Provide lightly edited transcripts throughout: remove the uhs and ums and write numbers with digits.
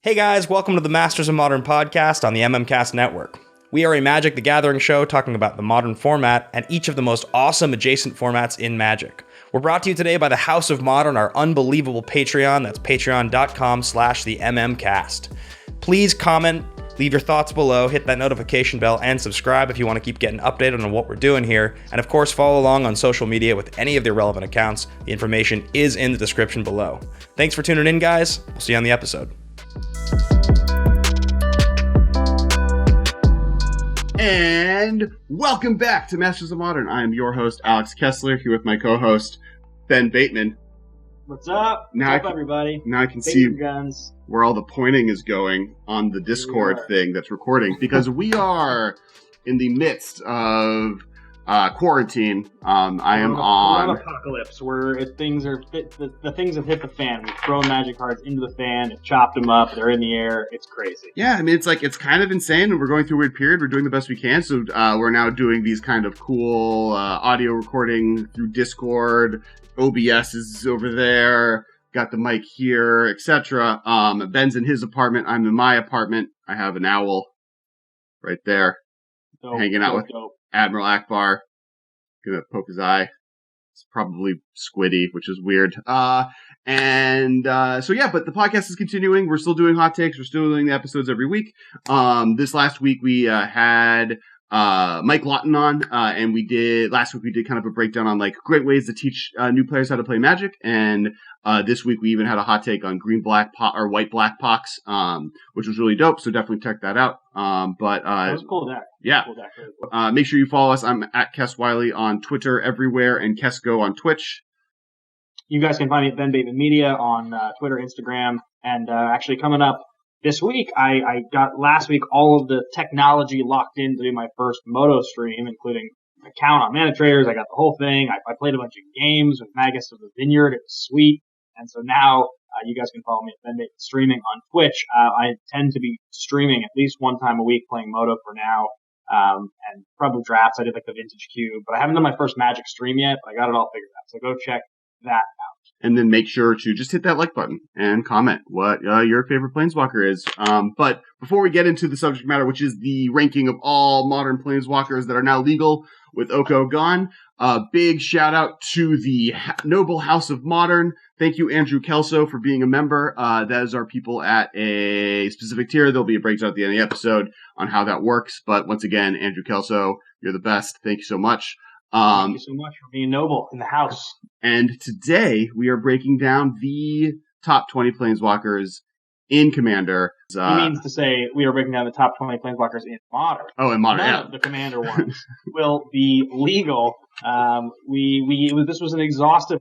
Hey guys, welcome to the Masters of Modern podcast on the MMcast network. We are a Magic the Gathering show talking about the modern format and each of the most awesome adjacent formats in Magic. We're brought to you today by the House of Modern, our unbelievable Patreon. That's patreon.com/the MMcast. Please comment, leave your thoughts below, hit that notification bell, and subscribe if you want to keep getting updated on what we're doing here. And of course, follow along on social media with any of the relevant accounts. The information is in the description below. Thanks for tuning in, guys. We'll see you on the episode. And welcome back to Masters of Modern. I am your host, Alex Kessler, here with my co-host, Ben Bateman. What's up? What's up, everybody? Now I can see guns. where all the pointing is going on the Discord thing that's recording, because we are in the midst of quarantine. I am on apocalypse, where the things have hit the fan. We've thrown Magic cards into the fan, and chopped them up. They're in the air. It's crazy. Yeah, I mean, it's kind of insane, and we're going through a weird period. We're doing the best we can, so we're now doing these kind of cool audio recording through Discord. OBS is over there. Got the mic here, etc. Ben's in his apartment. I'm in my apartment. I have an owl right there, hanging out with Admiral Akbar. Gonna poke his eye. It's probably squiddy, which is weird. So yeah, but the podcast is continuing. We're still doing hot takes. We're still doing the episodes every week. This last week we had Mike Lawton on, and last week we did kind of a breakdown on like great ways to teach new players how to play Magic, and this week we even had a hot take on white-black pox, which was really dope, so definitely check that out. That was a cool deck. Yeah. Cool deck. Really cool. Make sure you follow us. I'm at Kess Wiley on Twitter everywhere, and KessGo on Twitch. You guys can find me at Ben Bateman Media on Twitter, Instagram, and actually coming up this week, I got last week all of the technology locked in to do my first Moto stream, including an account on Mana Traders. I got the whole thing. I played a bunch of games with Magus of the Vineyard. It was sweet. And so now you guys can follow me at Ben Bateman Streaming on Twitch. I tend to be streaming at least one time a week playing Moto for now, and probably drafts. I did like the Vintage Cube, but I haven't done my first Magic stream yet, but I got it all figured out. So go check that out. And then make sure to just hit that like button and comment what your favorite Planeswalker is. But before we get into the subject matter, which is the ranking of all modern Planeswalkers that are now legal with Oko gone, big shout out to the Noble House of Modern. Thank you, Andrew Kelso, for being a member. Those are people at a specific tier. There'll be a breakdown at the end of the episode on how that works. But once again, Andrew Kelso, you're the best. Thank you so much. Thank you so much for being noble in the house. And today we are breaking down the top 20 Planeswalkers in Commander. He means to say we are breaking down the top 20 Planeswalkers in Modern. Oh, in Modern, None of the Commander ones will be legal. This was an exhaustive,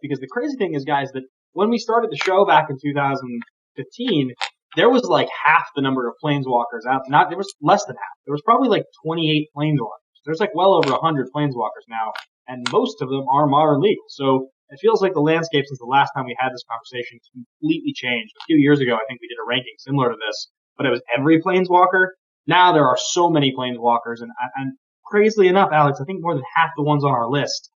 because the crazy thing is, guys, that when we started the show back in 2015, there was like half the number of Planeswalkers out. There was less than half. There was probably like 28 Planeswalkers. There's like well over 100 Planeswalkers now, and most of them are modern legal. So it feels like the landscape since the last time we had this conversation completely changed. A few years ago, I think we did a ranking similar to this, but it was every Planeswalker. Now there are so many Planeswalkers, and crazily enough, Alex, I think more than half the ones on our list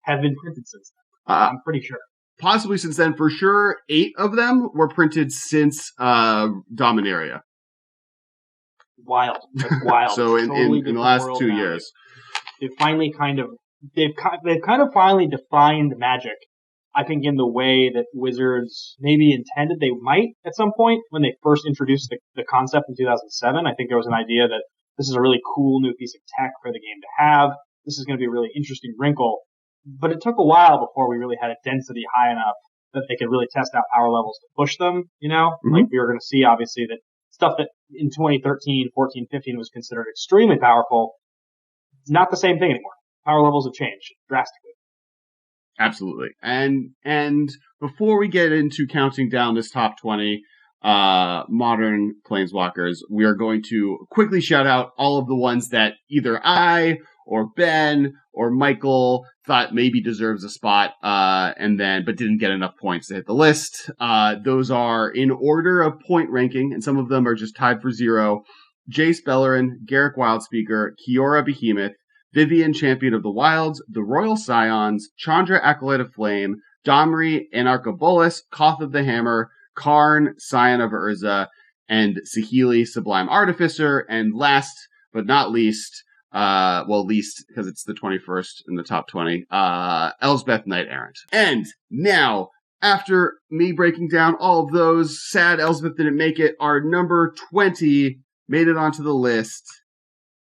have been printed since then. I'm pretty sure. Possibly since then. For sure, 8 of them were printed since Dominaria. Wild. That's wild. So in the last 2 years, they've finally kind of finally defined Magic. I think in the way that Wizards maybe intended they might at some point when they first introduced the concept in 2007. I think there was an idea that this is a really cool new piece of tech for the game to have. This is going to be a really interesting wrinkle. But it took a while before we really had a density high enough that they could really test out power levels to push them, you know? Mm-hmm. Like we were going to see, obviously, that stuff that in 2013, 14, 15 was considered extremely powerful. It's not the same thing anymore. Power levels have changed drastically. Absolutely. And before we get into counting down this top 20 modern Planeswalkers, we are going to quickly shout out all of the ones that either I or Ben or Michael thought maybe deserves a spot, but didn't get enough points to hit the list. Those are in order of point ranking, and some of them are just tied for 0. Jace Bellerin, Garruk Wildspeaker, Kiora Behemoth, Vivian Champion of the Wilds, the Royal Scions, Chandra Acolyte of Flame, Domri Anarchobolus, Koth of the Hammer, Karn, Scion of Urza, and Saheeli, Sublime Artificer, and last but not least, least because it's the 21st in the top 20, Elsbeth Knight Errant. And now, after me breaking down all of those, sad Elsbeth didn't make it, our number 20 made it onto the list.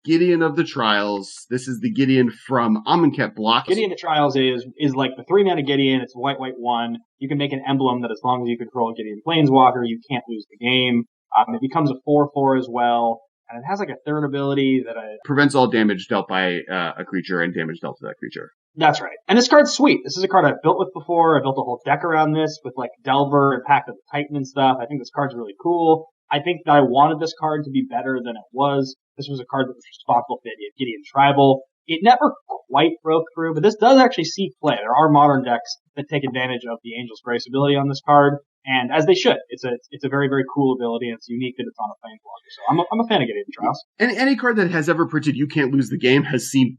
Gideon of the Trials. This is the Gideon from Amonkhet block. Gideon of the Trials is like the 3-mana Gideon. It's white, 1. You can make an emblem that as long as you control Gideon Planeswalker, you can't lose the game. It becomes a 4/4 as well. And it has like a third ability that prevents all damage dealt by a creature and damage dealt to that creature. That's right. And this card's sweet. This is a card I've built with before. I built a whole deck around this with like Delver and Pact of the Titan and stuff. I think this card's really cool. I think that I wanted this card to be better than it was. This was a card that was responsible for the idea of Gideon Tribal. It never quite broke through, but this does actually see play. There are modern decks that take advantage of the Angel's Grace ability on this card, and as they should. It's a very, very cool ability, and it's unique that it's on a Planeswalker. So I'm a fan of Gideon Trials. And any card that has ever printed "You Can't Lose the Game" has seen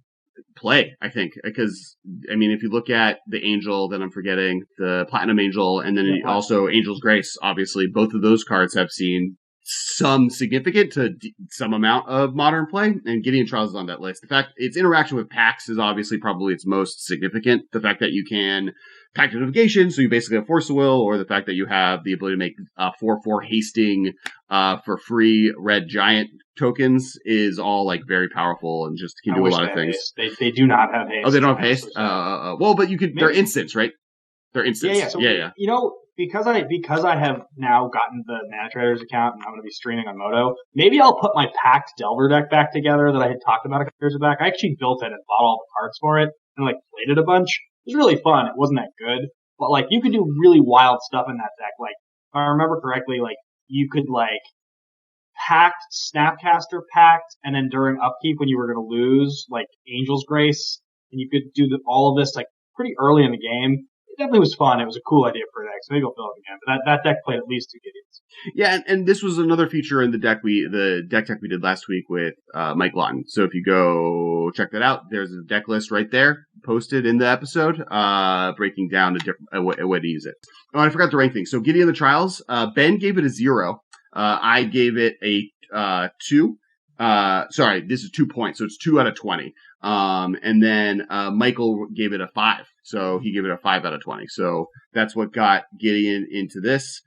play, I think, because I mean, if you look at the Angel, then I'm forgetting the Platinum Angel, and then also Angel's Grace. Obviously, both of those cards have seen some significant to some amount of modern play, and Gideon Trials is on that list. The fact its interaction with packs is obviously probably its most significant. The fact that you can Pact of Negation, so you basically have Force of Will, or the fact that you have the ability to make 4/4 hasting for free red giant tokens is all like very powerful and just can do a lot of things. They do not have haste. Oh, they don't have haste? Well, but you can. They're instants, right? They're instants. Yeah. So you know, because I have now gotten the Mana Traders account and I'm going to be streaming on Moto, maybe I'll put my Pact Delver deck back together that I had talked about a couple years back. I actually built it and bought all the cards for it and like played it a bunch. It was really fun. It wasn't that good, but like you could do really wild stuff in that deck. Like if I remember correctly, like you could like Pact, Snapcaster Pact, and then during upkeep when you were going to lose, like Angel's Grace, and you could do all of this like pretty early in the game. It definitely was fun. It was a cool idea for a deck, so maybe I'll build it again. But that deck played at least 2 Gideons. Yeah, and this was another feature in the deck we did last week with Mike Lawton. So if you go check that out, there's a deck list right there posted in the episode, breaking down a way to use it. Oh, I forgot to rank things. So Gideon the Trials, Ben gave it a 0. I gave it a 2. Sorry, this is 2 points, so it's 2 out of 20. And then Michael gave it a 5. So he gave it a 5 out of 20. So that's what got Gideon into this.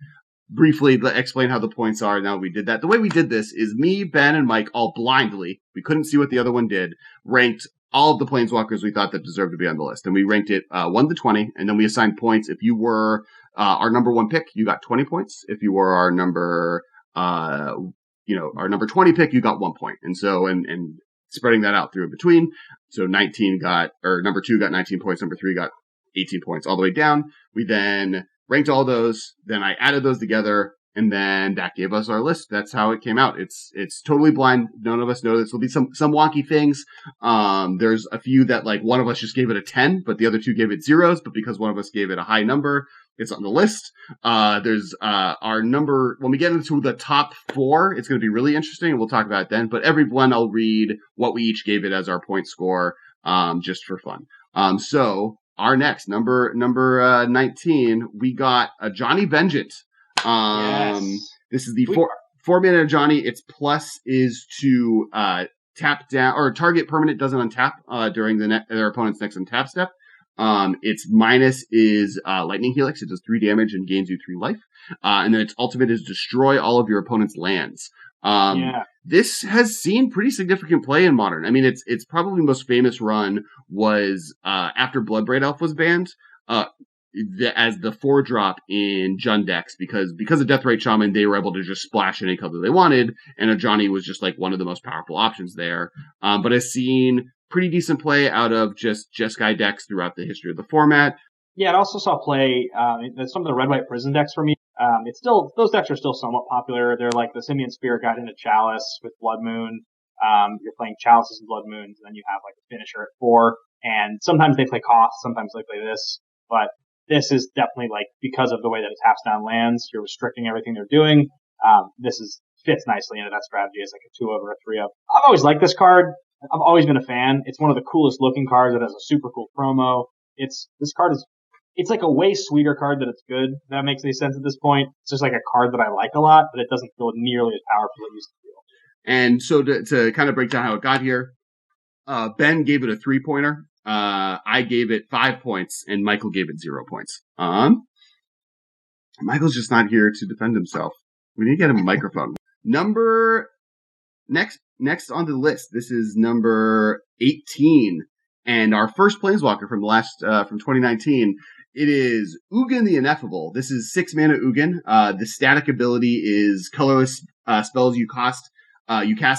Briefly explain how the points are now we did that. The way we did this is me, Ben, and Mike all blindly, we couldn't see what the other one did, ranked all of the Planeswalkers we thought that deserved to be on the list. And we ranked it 1 to 20, and then we assigned points. If you were our number 1 pick, you got 20 points. If you were our number our number 20 pick, you got 1 point. And so, and spreading that out through in between. So number 2 got 19 points, number 3 got 18 points all the way down. We then ranked all those, then I added those together, and then that gave us our list. That's how it came out. It's totally blind. None of us know this. There'll be some wonky things. There's a few that like one of us just gave it a 10, but the other 2 gave it 0s, but because one of us gave it a high number, it's on the list. There's our number. When we get into the top 4, it's going to be really interesting, and we'll talk about it then. But every one, I'll read what we each gave it as our point score, just for fun. So our next number 19, we got a Johnny Vengeant. Yes. This is the 4-mana Johnny. Its plus is to tap down, or target permanent doesn't untap during their opponent's next untap step. Its minus is Lightning Helix. It does 3 damage and gains you 3 life. And then its ultimate is destroy all of your opponent's lands. This has seen pretty significant play in Modern. I mean, its probably most famous run was after Bloodbraid Elf was banned, as the 4-drop in Jund decks, because of Deathrite Shaman, they were able to just splash any color they wanted, and a Johnny was just like one of the most powerful options there. But has seen pretty decent play out of just Jeskai decks throughout the history of the format. Yeah, it also saw play in some of the red-white prison decks for me. It's still, those decks are still somewhat popular. They're like the Simian Spirit Guide into Chalice with Blood Moon. You're playing Chalices and Blood Moons, and then you have like a finisher at 4. And sometimes they play Koth, sometimes they play this. But this is definitely like, because of the way that it taps down lands, you're restricting everything they're doing. This fits nicely into that strategy as like a 2 over a 3 up. I've always liked this card. I've always been a fan. It's one of the coolest looking cards. It has a super cool promo. This card is it's like a way sweeter card that it's good. If that makes any sense at this point. It's just like a card that I like a lot, but it doesn't feel nearly as powerful as it used to feel. And so to kind of break down how it got here, Ben gave it a 3-pointer. I gave it 5 points, and Michael gave it 0 points. Michael's just not here to defend himself. We need to get him a microphone. Next on the list, this is number 18, and our first Planeswalker from from 2019. It is Ugin the Ineffable. This is 6 mana Ugin. The static ability is colorless spells you cast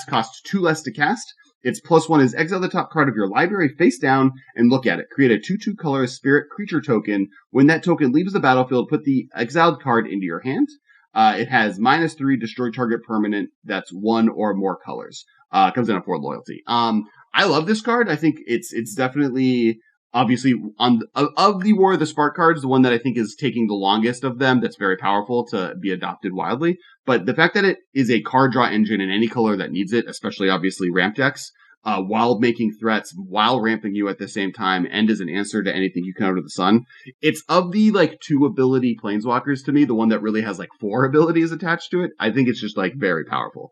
cost 2 less to cast. Its +1 is exile the top card of your library face down and look at it. Create a 2/2 colorless spirit creature token. When that token leaves the battlefield, put the exiled card into your hand. It has -3, destroy target permanent that's 1 or more colors. Comes in a 4 loyalty. I love this card. I think it's definitely, obviously, of the War of the Spark cards, the one that I think is taking the longest of them that's very powerful to be adopted wildly. But the fact that it is a card draw engine in any color that needs it, especially obviously ramp decks, while making threats, while ramping you at the same time, and as an answer to anything you can under the sun. It's of the 2 ability Planeswalkers to me, the one that really has 4 abilities attached to it. I think it's just very powerful.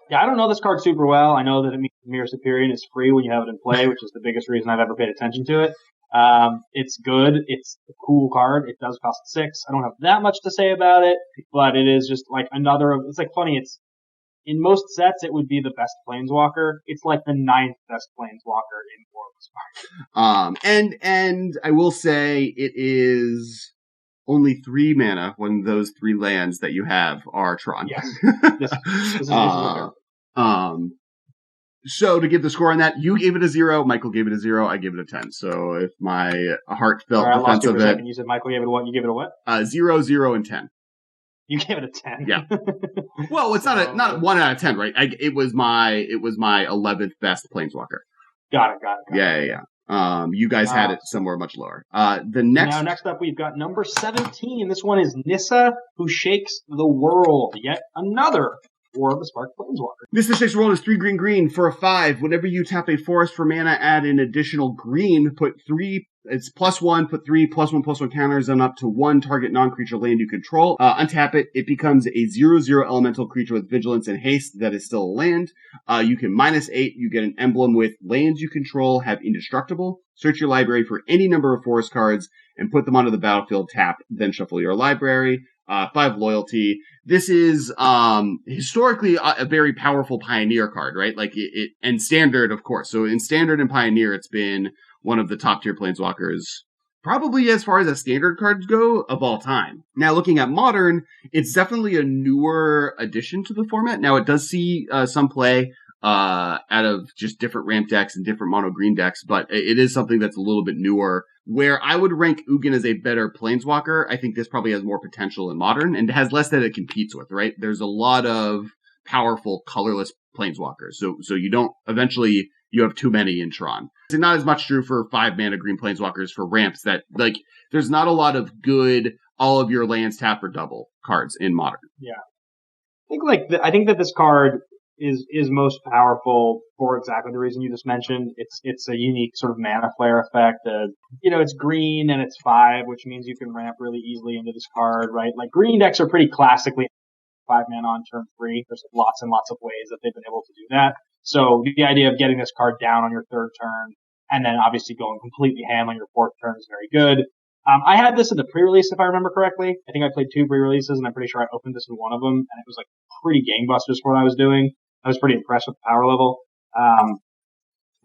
Yeah, I don't know this card super well. I know that it means Mirror Superior is free when you have it in play, which is the biggest reason I've ever paid attention to it. It's good. It's a cool card. It does cost 6. I don't have that much to say about it, but it is just another. It's funny. It's in most sets it would be the best Planeswalker. It's the 9th best Planeswalker in War of the Spark. And I will say it is only 3 mana when those 3 lands that you have are Tron. Yes. This is so to give the score on that, you gave it a 0, Michael gave it a 0, I gave it a 10. So if my heartfelt defense of it, you said Michael gave it a what? You gave it a what? 0, 0, and 10. You gave it a 10. Yeah. Well, it's not 1 out of 10, right? It was my 11th best Planeswalker. Got it. Yeah. You guys had it somewhere much lower. Next up, we've got number 17. This one is Nissa, who shakes the world. Yet another War of the Spark Planeswalker. Nissa shakes the world is 3 green for a 5. Whenever you tap a forest for mana, add an additional green. Put 3. It's +1. Put 3 +1/+1 counters on up to 1 target non-creature land you control. Untap it. It becomes a 0/0 elemental creature with vigilance and haste that is still a land. You can -8. You get an emblem with lands you control have indestructible. Search your library for any number of forest cards and put them onto the battlefield. Tap, then shuffle your library. 5 loyalty. This is historically a very powerful Pioneer card, right? And Standard, of course. So in Standard and Pioneer, it's been one of the top tier Planeswalkers, probably as far as the Standard cards go, of all time. Now, looking at Modern, it's definitely a newer addition to the format. Now, it does see some play out of just different ramp decks and different mono green decks, but it is something that's a little bit newer. Where I would rank Ugin as a better Planeswalker, I think this probably has more potential in Modern, and has less that it competes with, right? There's a lot of powerful colorless Planeswalkers, so you don't, eventually, you have too many in Tron. It's not as much true for 5 mana green Planeswalkers for ramps that, there's not a lot of good, all of your lands tap or double cards in Modern. Yeah. I think that this card is most powerful for exactly the reason you just mentioned. It's a unique sort of mana flare effect. It's green and it's 5, which means you can ramp really easily into this card, right? Green decks are pretty classically 5 mana on turn 3. There's lots and lots of ways that they've been able to do that. So the idea of getting this card down on your 3rd turn and then obviously going completely ham on your 4th turn is very good. I had this in the pre-release, if I remember correctly. I think I played 2 pre-releases, and I'm pretty sure I opened this in one of them, and it was pretty gangbusters for what I was doing. I was pretty impressed with the power level.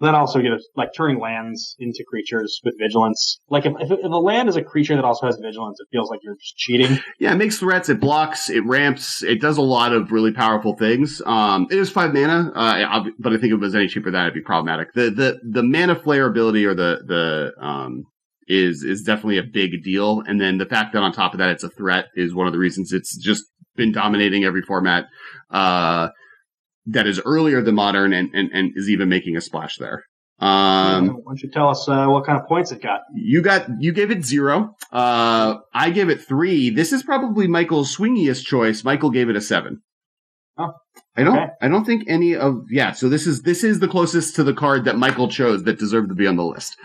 That also gives, turning lands into creatures with vigilance. If a land is a creature that also has vigilance, it feels like you're just cheating. Yeah, it makes threats, it blocks, it ramps, it does a lot of really powerful things. It is 5 mana, but I think if it was any cheaper than that, it'd be problematic. The mana flare ability or is definitely a big deal. And then the fact that on top of that it's a threat is one of the reasons it's just been dominating every format that is earlier than Modern and is even making a splash there. Why don't you tell us what kind of points it got? You gave it 0. I gave it 3. This is probably Michael's swingiest choice. Michael gave it a 7. Oh, I don't think any of so this is the closest to the card that Michael chose that deserved to be on the list.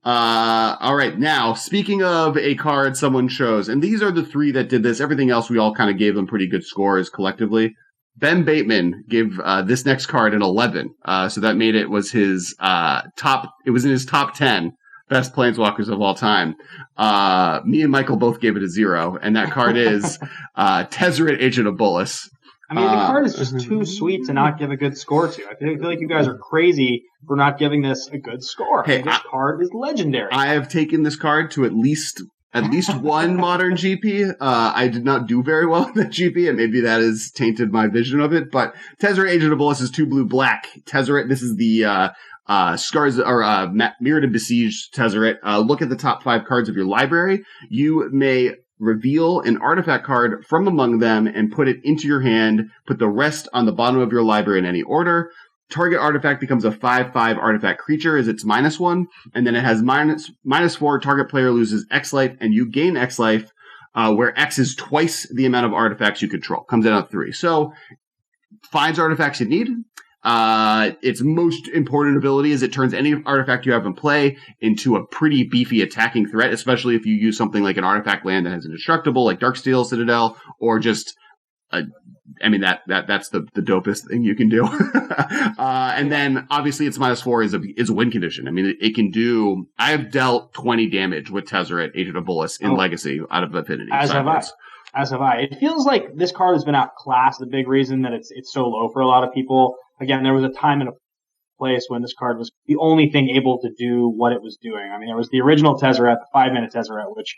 All right, now speaking of a card someone chose, and these are the three that did this. Everything else we all kind of gave them pretty good scores collectively. Ben Bateman gave this next card an 11, so that made it was his top. It was in his top 10 best Planeswalkers of all time. Me and Michael both gave it a 0, and that card is Tezzeret, Agent of Bolas. I mean, the card is just too sweet to not give a good score to. I feel like you guys are crazy for not giving this a good score. Hey, this card is legendary. I have taken this card to at least one modern GP. I did not do very well in that GP, and maybe that has tainted my vision of it. But Tezzeret, Agent of Bolas is 2 blue black. Tezzeret, this is the Scars or Mirrored and Besieged Tezzeret. Look at the top 5 cards of your library. You may reveal an artifact card from among them and put it into your hand. Put the rest on the bottom of your library in any order. Target artifact becomes a 5/5 artifact creature as its -1, and then it has -4. Target player loses X life, and you gain X life, where X is twice the amount of artifacts you control. Comes in at 3. So finds artifacts you need. Its most important ability is it turns any artifact you have in play into a pretty beefy attacking threat, especially if you use something like an artifact land that has indestructible, like Darksteel Citadel, or just that's the dopest thing you can do. And then obviously its -4 is a win condition. I mean, it can do. I have dealt 20 damage with Tezzeret, Agent of Bolas in Legacy out of Affinity. As have I. It feels like this card has been outclassed. The big reason that it's so low for a lot of people. Again, there was a time and a place when this card was the only thing able to do what it was doing. I mean, there was the original Tezzeret, the 5-mana Tezzeret, which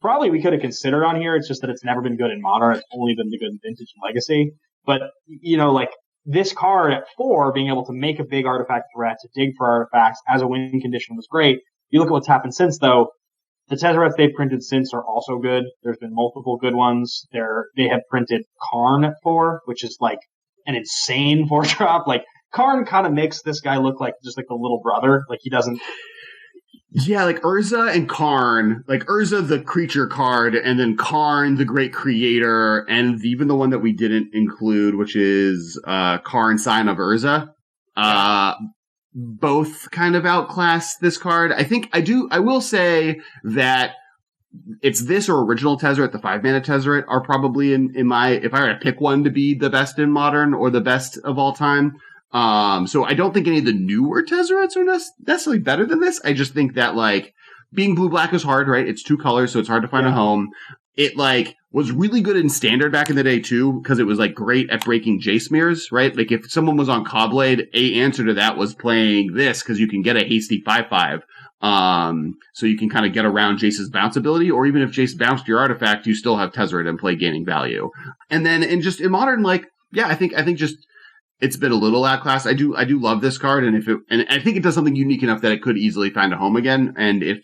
probably we could have considered on here. It's just that it's never been good in Modern. It's only been good in Vintage and Legacy. But, like this card at 4, being able to make a big artifact threat, to dig for artifacts as a win condition was great. You look at what's happened since, though. The Tezzerets they've printed since are also good. There's been multiple good ones. They have printed Karn at 4, which is like an insane 4-drop. Like, Karn kind of makes this guy look like just like the little brother. Like, he doesn't... Yeah, like Urza and Karn, like Urza the creature card, and then Karn the great creator, and even the one that we didn't include, which is Karn Sign of Urza. Both kind of outclass this card. I will say that it's this or original Tezzeret, the 5-mana Tezzeret, are probably in my, if I were to pick one to be the best in Modern or the best of all time. So I don't think any of the newer Tezzerets are necessarily better than this. I just think that, like, being blue-black is hard, right? It's 2 colors, so it's hard to find a home. It, like, was really good in Standard back in the day, too, because it was, like, great at breaking Jace mirrors, right? Like, if someone was on Cobblade, a answer to that was playing this, because you can get a hasty 5/5. So you can kind of get around Jace's bounce ability, or even if Jace bounced your artifact, you still have Tezzeret in play gaining value. And then in Modern, like, yeah, I think just it's been a little outclassed. I do love this card, and I think it does something unique enough that it could easily find a home again. And if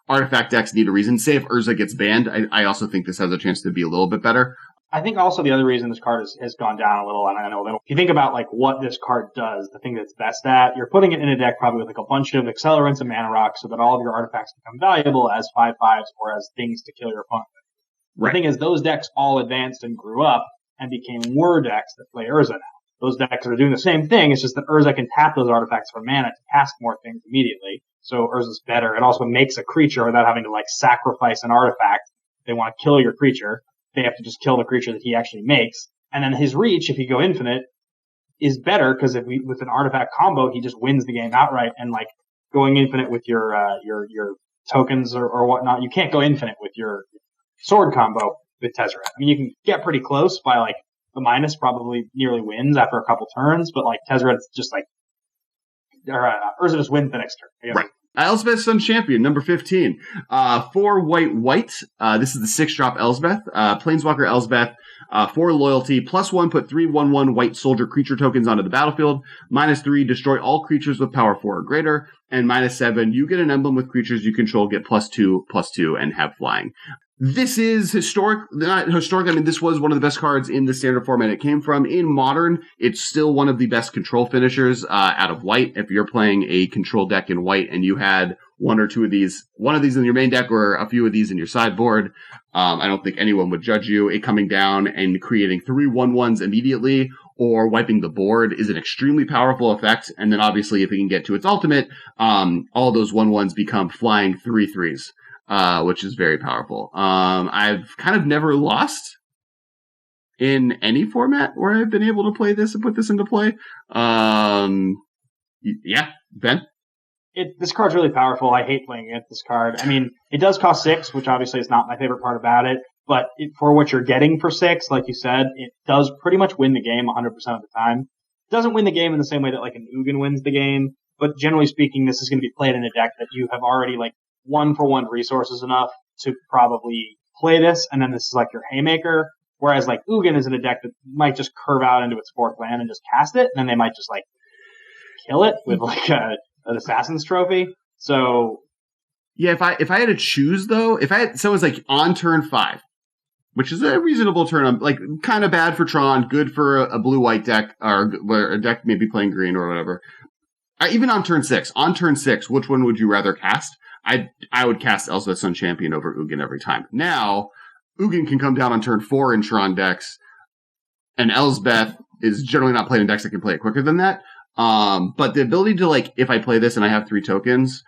artifact decks need a reason, say if Urza gets banned, I also think this has a chance to be a little bit better. I think also the other reason this card has gone down a little, and I know if you think about like what this card does, the thing that's best at, you're putting it in a deck probably with like a bunch of accelerants and mana rocks so that all of your artifacts become valuable as 5/5s or as things to kill your opponent. Right. The thing is, those decks all advanced and grew up and became war decks that play Urza now. Those decks are doing the same thing. It's just that Urza can tap those artifacts for mana to cast more things immediately. So Urza's better. It also makes a creature without having to like sacrifice an artifact. They want to kill your creature. They have to just kill the creature that he actually makes. And then his reach, if you go infinite, is better because with an artifact combo, he just wins the game outright. And like going infinite with your tokens or whatnot, you can't go infinite with your sword combo with Tezzeret. I mean, you can get pretty close by like the minus probably nearly wins after a couple turns, but like Tezzeret's just like, Urza just wins the next turn. Right. Elspeth Sun's Champion, number 15. 4 white. This is the 6-drop Elspeth. Planeswalker Elspeth. 4 loyalty. +1, put 3 1/1 white soldier creature tokens onto the battlefield. -3, destroy all creatures with power 4 or greater. And -7, you get an emblem with creatures you control, get +2/+2, and have flying. This is not historic. I mean, this was one of the best cards in the Standard format it came from. In Modern, it's still one of the best control finishers out of white. If you're playing a control deck in white and you had one of these in your main deck or a few of these in your sideboard. I don't think anyone would judge you. It coming down and creating 3 1/1s immediately or wiping the board is an extremely powerful effect. And then obviously if it can get to its ultimate, all those 1/1s become flying 3/3s, which is very powerful. I've kind of never lost in any format where I've been able to play this and put this into play. Yeah, Ben? This card's really powerful. I hate playing against this card. I mean, it does cost 6, which obviously is not my favorite part about it. But for what you're getting for 6, like you said, it does pretty much win the game 100% of the time. It doesn't win the game in the same way that like an Ugin wins the game. But generally speaking, this is going to be played in a deck that you have already like 1-for-1 resources enough to probably play this. And then this is like your haymaker. Whereas like Ugin is in a deck that might just curve out into its 4th land and just cast it. And then they might just like kill it with like an Assassin's Trophy. So yeah, if I had to choose though, someone's like on turn 5, which is a reasonable turn, like kind of bad for Tron, good for a blue-white deck or a deck maybe playing green or whatever. Even on turn 6, which one would you rather cast? I would cast Elspeth Sun Champion over Ugin every time. Now, Ugin can come down on turn 4 in Tron decks, and Elspeth is generally not played in decks that can play it quicker than that. But the ability to, like, if I play this and I have 3 tokens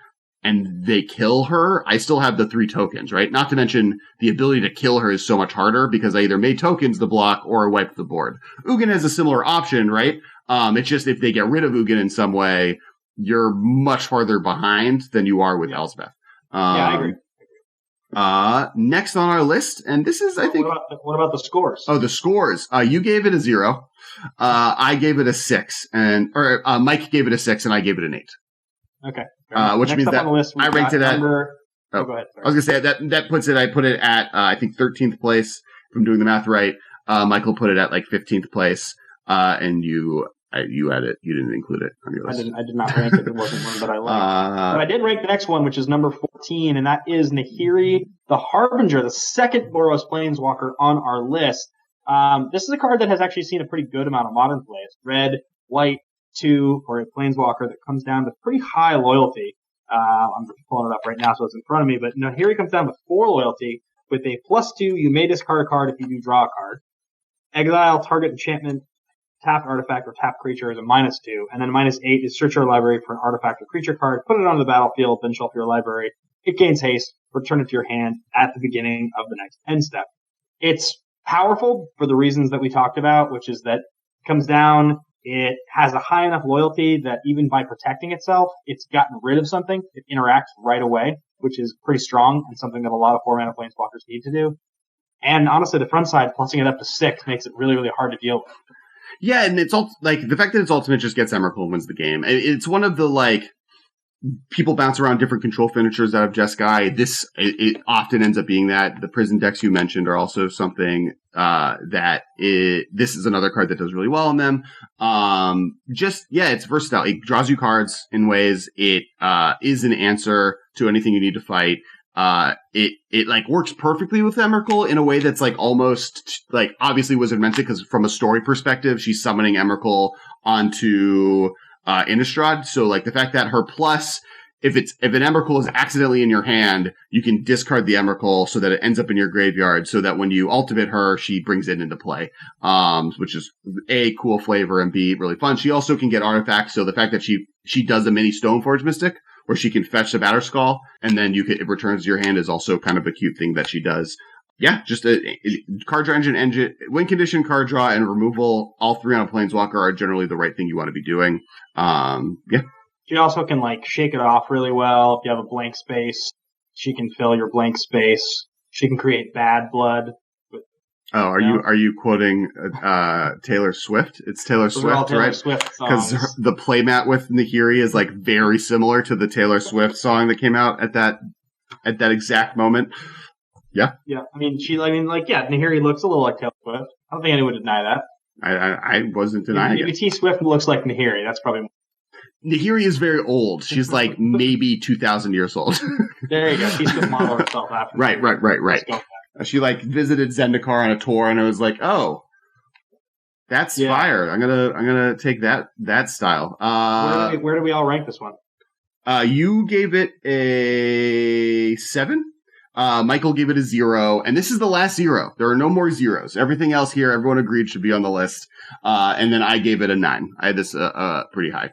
and they kill her, I still have the 3 tokens, right? Not to mention the ability to kill her is so much harder because I either made tokens to block or I wiped the board. Ugin has a similar option, right? It's just if they get rid of Ugin in some way, you're much farther behind than you are with Elspeth. Yeah, I agree. Next on our list, and this is, I think... What about the scores? Oh, the scores. You gave it a 0. I gave it a 6. Mike gave it a 6, and I gave it an 8. Okay. Which Next means up that on the list, I ranked it at... go ahead. Sorry. I was going to say, that puts it... I put it at, I think, 13th place, if I'm doing the math right. Michael put it at, like, 15th place. And you had it. You didn't include it on your list. I did not rank it. It wasn't one that I liked. But I did rank the next one, which is number 14, and that is Nahiri, the Harbinger, the second Boros Planeswalker on our list. This is a card that has actually seen a pretty good amount of modern play. It's red, white, 2 for a Planeswalker that comes down with pretty high loyalty. I'm pulling it up right now so it's in front of me, but Nahiri comes down with 4 loyalty with a +2. You may discard a card if you do draw a card. Exile target enchantment, tap artifact or tap creature is a -2, and then -8 is search your library for an artifact or creature card, put it on the battlefield, then shuffle your library. It gains haste, return it to your hand at the beginning of the next end step. It's powerful for the reasons that we talked about, which is that it comes down, it has a high enough loyalty that even by protecting itself, it's gotten rid of something. It interacts right away, which is pretty strong and something that a lot of 4-mana Planeswalkers need to do. And honestly, the front side, plussing it up to 6 makes it really, really hard to deal with. Yeah, and it's like the fact that it's ultimate just gets Emrakul and wins the game. It's one of the like people bounce around different control finishers out of Jeskai. It often ends up being that. The prison decks you mentioned are also something this is another card that does really well in them. It's versatile. It draws you cards in ways. It is an answer to anything you need to fight. It like works perfectly with Emrakul in a way that's like almost like obviously Wizard meant it because from a story perspective, she's summoning Emrakul onto Innistrad. So like the fact that her plus, if an Emrakul is accidentally in your hand, you can discard the Emrakul so that it ends up in your graveyard. So that when you ultimate her, she brings it into play, which is A, cool flavor, and B, really fun. She also can get artifacts. So the fact that she does a mini Stoneforge Mystic, where she can fetch the Batterskull, and then it returns to your hand is also kind of a cute thing that she does. Yeah, just a card draw engine, win condition, card draw, and removal. All 3 on a Planeswalker are generally the right thing you want to be doing. Yeah. She also can like shake it off really well. If you have a blank space, she can fill your blank space. She can create bad blood. Oh, are you quoting Taylor Swift? It's Taylor Swift, Taylor right? Because the playmat with Nahiri is like very similar to the Taylor Swift song that came out at that exact moment. Yeah. Yeah. Nahiri looks a little like Taylor Swift. I don't think anyone would deny that. I wasn't denying maybe it. T Swift looks like Nahiri. That's probably. Nahiri is very old. She's like maybe 2,000 years old. There you go. T Swift modeled herself after. Right. She like visited Zendikar on a tour, and I was like, "Oh, that's fire! I'm gonna take that style." Where do we all rank this one? You gave it a 7. Michael gave it a 0, and this is the last 0. There are no more zeros. Everything else here, everyone agreed should be on the list. And then I gave it a 9. I had this pretty high.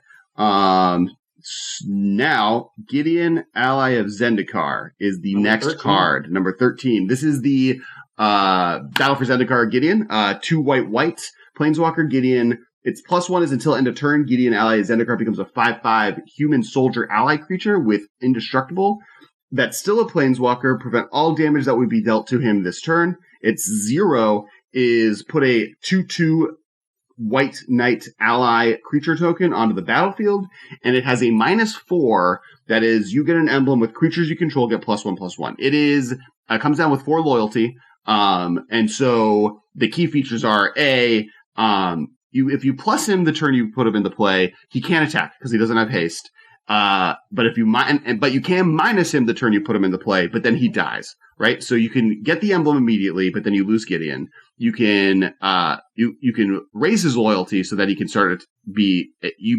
Now, Gideon, Ally of Zendikar, is the next 13. card, number 13. This is the Battle for Zendikar Gideon, 2 white, Planeswalker Gideon. Its +1 is until end of turn. Gideon, Ally of Zendikar becomes a 5/5 human soldier ally creature with indestructible. That's still a Planeswalker. Prevent all damage that would be dealt to him this turn. Its 0 is put a 2/2 white knight ally creature token onto the battlefield, and it has a -4. That is, you get an emblem with creatures you control get +1/+1. It is comes down with 4 loyalty, and so the key features are if you plus him the turn you put him into play, he can't attack because he doesn't have haste. But if you but you can minus him the turn you put him into play, but then he dies, right? So you can get the emblem immediately, but then you lose Gideon. You can you can raise his loyalty so that he can start to be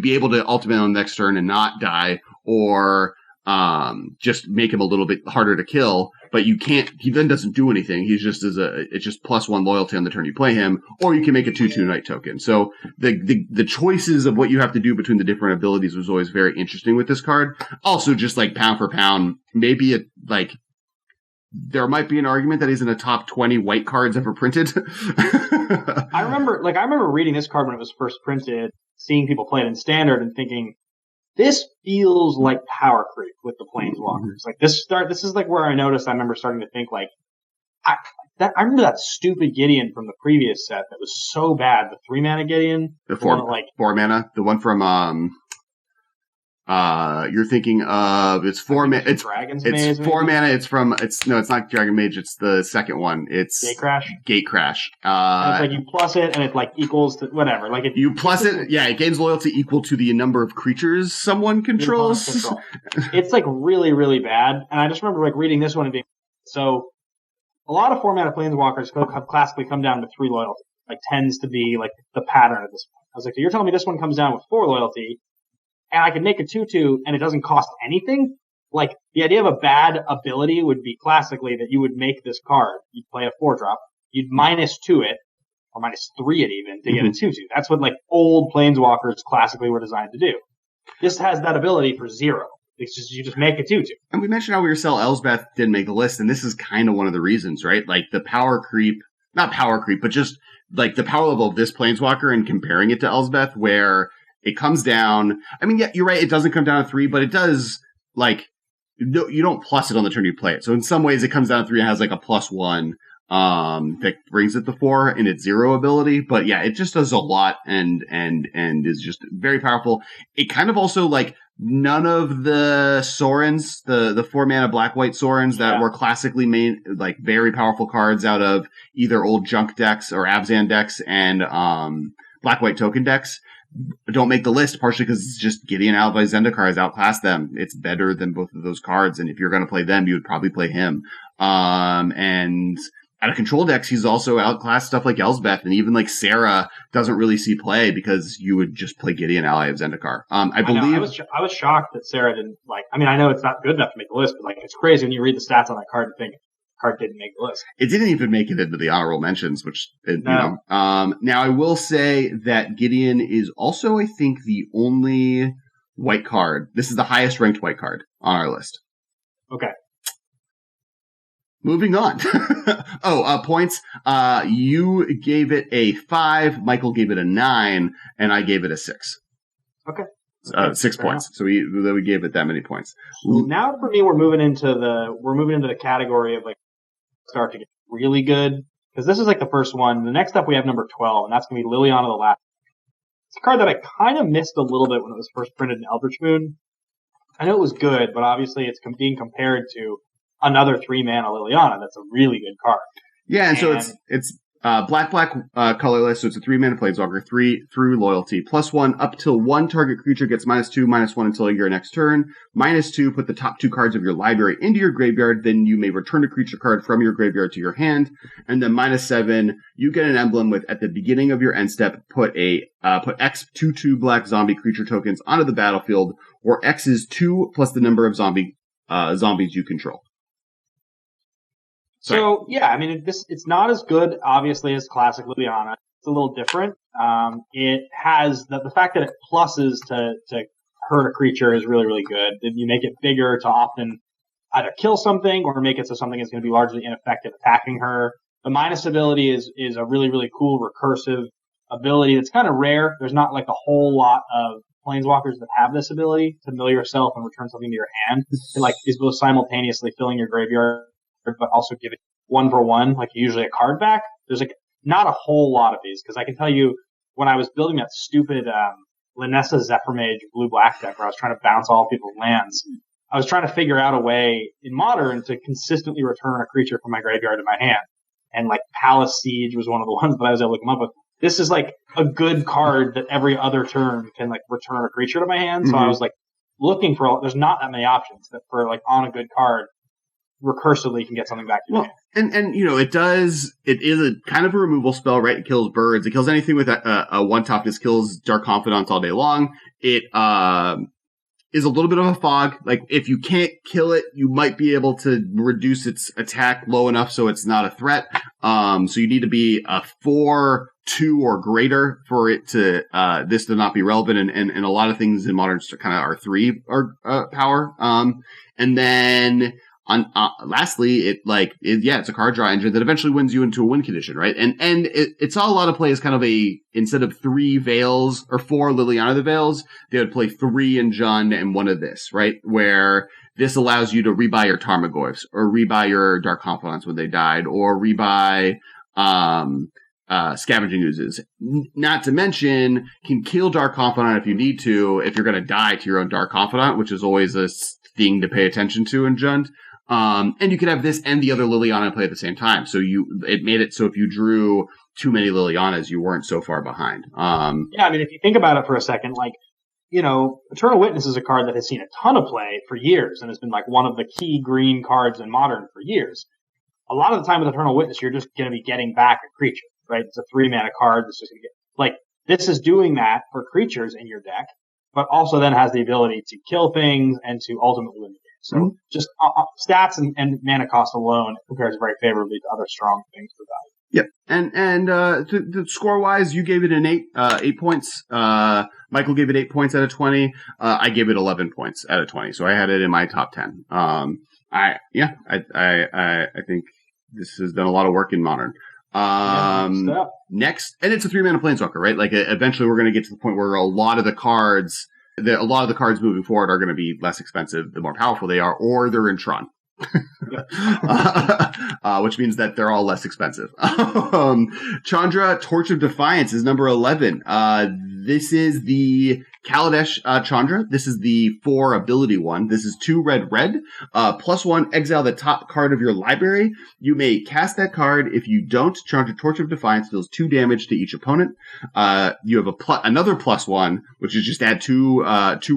able to ultimate on the next turn and not die, or just make him a little bit harder to kill. But you can't. He then doesn't do anything. He's just it's just +1 loyalty on the turn you play him, or you can make a 2/2 knight token. So the choices of what you have to do between the different abilities was always very interesting with this card. Also, just like pound for pound, maybe there might be an argument that he's in the top 20 white cards ever printed. I remember reading this card when it was first printed, seeing people play it in standard, and thinking, this feels like power creep with the Planeswalkers. Like this is like where I remember starting to think like, I remember that stupid Gideon from the previous set that was so bad. The 3-mana Gideon, the 4 mana, the one from you're thinking of it's 4 mana. It's Dragon's Maze. Maybe? 4 mana. It's not Dragon Mage. It's the second one. It's Gate Crash. And it's like you plus it, and it like equals to whatever. Like you plus it, yeah. It gains loyalty equal to the number of creatures someone controls. It's like really, really bad. And I just remember like reading this one and being so. A lot of 4-mana Planeswalkers have classically come down to 3 loyalty. Like tends to be like the pattern at this point. I was like, so you're telling me this one comes down with 4 loyalty? And I can make a 2/2 and it doesn't cost anything? Like, the idea of a bad ability would be classically that you would make this card. You'd play a 4-drop. You'd -2 it, or -3 it even, to get a 2/2. That's what, like, old Planeswalkers classically were designed to do. This has that ability for 0. It's just, you just make a 2/2. And we mentioned how we were sell Elsbeth didn't make the list, and this is kind of one of the reasons, right? Like, the power creep, not power creep, but just, like, the power level of this Planeswalker and comparing it to Elsbeth, where it comes down. I mean, yeah, you're right. It doesn't come down to 3, but it does, like, no, you don't plus it on the turn you play it. So in some ways, it comes down to 3 and has like a +1 that brings it to 4 in its 0 ability. But yeah, it just does a lot and is just very powerful. It kind of also, like, none of the Sorens, the 4-mana black-white Sorens that were classically like very powerful cards out of either old junk decks or Abzan decks and black-white token decks, don't make the list, partially because it's just Gideon Ally of Zendikar has outclassed them. It's better than both of those cards, and if you're going to play them, you would probably play him. And out of control decks, he's also outclassed stuff like Elsbeth, and even like Sarah doesn't really see play because you would just play Gideon Ally of Zendikar. I believe I was shocked that Sarah didn't, like. I mean, I know it's not good enough to make the list, but like it's crazy when you read the stats on that card and think card didn't make the list. It didn't even make it into the honorable mentions, which, you know. Now, I will say that Gideon is also, I think, the only white card. This is the highest ranked white card on our list. Okay. Moving on. Points. You gave it a 5, Michael gave it a 9, and I gave it a 6. Okay. 6 points. So we gave it that many points. Now for me, we're moving into the category of like start to get really good, because this is like the first one. The next up we have number 12, and that's going to be Liliana the Last. It's a card that I kind of missed a little bit when it was first printed in Eldritch Moon. I know it was good, but obviously it's being compared to another 3-mana Liliana. That's a really good card. Yeah, and so it's Black, colorless, so it's a 3-mana Planeswalker, 3 through loyalty. +1, up till one target creature gets -2, -1 until your next turn. -2, put the top 2 cards of your library into your graveyard, then you may return a creature card from your graveyard to your hand. And then -7, you get an emblem with, at the beginning of your end step, put X 2/2 black zombie creature tokens onto the battlefield, or X is 2 plus the number of zombies you control. So, yeah, I mean, it's not as good, obviously, as classic Liliana. It's a little different. It has the fact that it pluses to hurt a creature is really, really good. If you make it bigger to often either kill something or make it so something is going to be largely ineffective attacking her. The minus ability is a really, really cool recursive ability that's kind of rare. There's not like a whole lot of Planeswalkers that have this ability to mill yourself and return something to your hand. It like is both simultaneously filling your graveyard but also give it 1-for-1, like usually a card back. There's like not a whole lot of these, because I can tell you when I was building that stupid Linessa Zephyrmage blue-black deck where I was trying to bounce all people's lands, I was trying to figure out a way in Modern to consistently return a creature from my graveyard to my hand. And like Palace Siege was one of the ones that I was able to come up with. This is like a good card that every other turn can like return a creature to my hand. So I was like looking for, there's not that many options that for like on a good card, recursively you can get something back to your hand. And you know, it is a kind of a removal spell, right? It kills birds. It kills anything with a one toughness, kills Dark Confidants all day long. It is a little bit of a fog. Like, if you can't kill it, you might be able to reduce its attack low enough so it's not a threat. So you need to be a 4/2 or greater for it to this to not be relevant. And a lot of things in Modern kind of are 3 or power. And then lastly, it's a card draw engine that eventually wins you into a win condition, right? And it saw a lot of play as kind of instead of 3 Veils or 4 Liliana the Veils, they would play 3 in Jund and 1 of this, right? Where this allows you to rebuy your Tarmogoyfs or rebuy your Dark Confidants when they died, or rebuy Scavenging Oozes. Not to mention, can kill Dark Confidant if you need to, if you're going to die to your own Dark Confidant, which is always a thing to pay attention to in Jund. And you could have this and the other Liliana play at the same time. So it made it so if you drew too many Lilianas, you weren't so far behind. Yeah, I mean, if you think about it for a second, like, you know, Eternal Witness is a card that has seen a ton of play for years and has been like one of the key green cards in Modern for years. A lot of the time with Eternal Witness, you're just going to be getting back a creature, right? It's a 3-mana card that's just going to get, like, this is doing that for creatures in your deck, but also then has the ability to kill things and to ultimately win the game. So just stats and mana cost alone, it compares very favorably to other strong things for value. Yep. And the score wise, you gave it an 8 points. Michael gave it 8 points out of 20. I gave it 11 points out of 20. So I had it in my top 10. I think this has done a lot of work in Modern. Next, and it's a 3-mana Planeswalker, right? Like, eventually we're going to get to the point where a lot of the cards moving forward are going to be less expensive the more powerful they are, or they're in Tron. Which means that they're all less expensive. Chandra, Torch of Defiance is number 11. This is the Kaladesh Chandra. This is the 4 ability one. This is 2 red. +1, exile the top card of your library. You may cast that card. If you don't, Chandra, Torch of Defiance deals 2 damage to each opponent. You have another +1, which is just add 2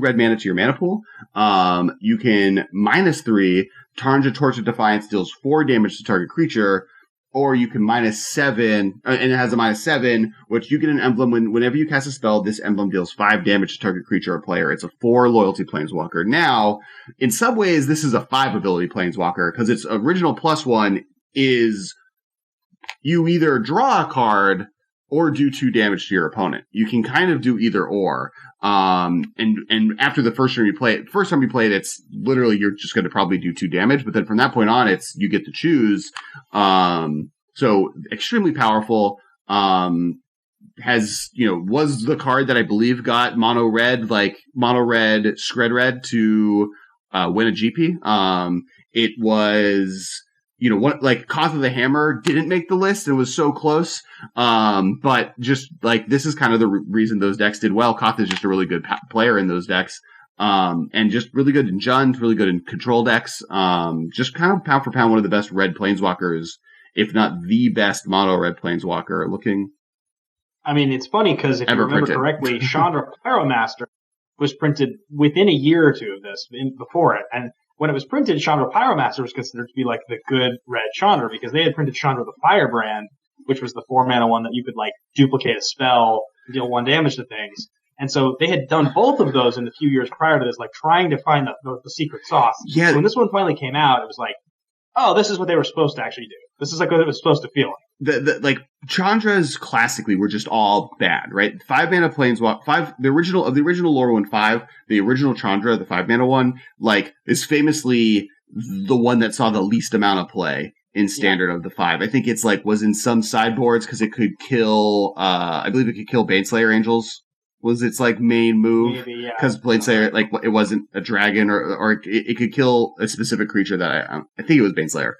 red mana to your mana pool. You can -3. Chandra, Torch of Defiance deals 4 damage to target creature, or you can -7, and it has a -7, which you get an emblem whenever you cast a spell, this emblem deals 5 damage to target creature or player. It's a 4 loyalty Planeswalker. Now, in some ways, this is a 5 ability Planeswalker, because its original +1 is you either draw a card or do 2 damage to your opponent. You can kind of do either or. And after the first time you play it, it's literally you're just going to probably do 2 damage. But then from that point on, you get to choose. So extremely powerful. Was the card that I believe got mono red, Scred Red to win a GP. It was, Coth of the Hammer didn't make the list. It was so close. But just this is kind of the reason those decks did well. Koth is just a really good player in those decks. And just really good in Jund, really good in control decks. Just kind of pound for pound, one of the best red Planeswalkers if not the best mono red Planeswalker looking. I mean, it's funny because if you remember correctly, Chandra Pyromaster was printed within a year or two of this, before it. And when it was printed, Chandra Pyromaster was considered to be like the good red Chandra because they had printed Chandra the Firebrand, which was the 4-mana one that you could like duplicate a spell, deal 1 damage to things. And so they had done both of those in the few years prior to this, like trying to find the secret sauce. Yeah. So when this one finally came out, it was like, oh, this is what they were supposed to actually do. This is like what it was supposed to feel like. Like Chandras classically were just all bad, right? 5-mana Planeswalker, the original Lorwyn 5, the original Chandra, the 5-mana one, like is famously the one that saw the least amount of play in standard of the 5. I think it's like was in some sideboards because it could kill. I believe it could kill Baneslayer Angels. Was its like main move because Baneslayer like it wasn't a dragon or it could kill a specific creature that I think it was Baneslayer.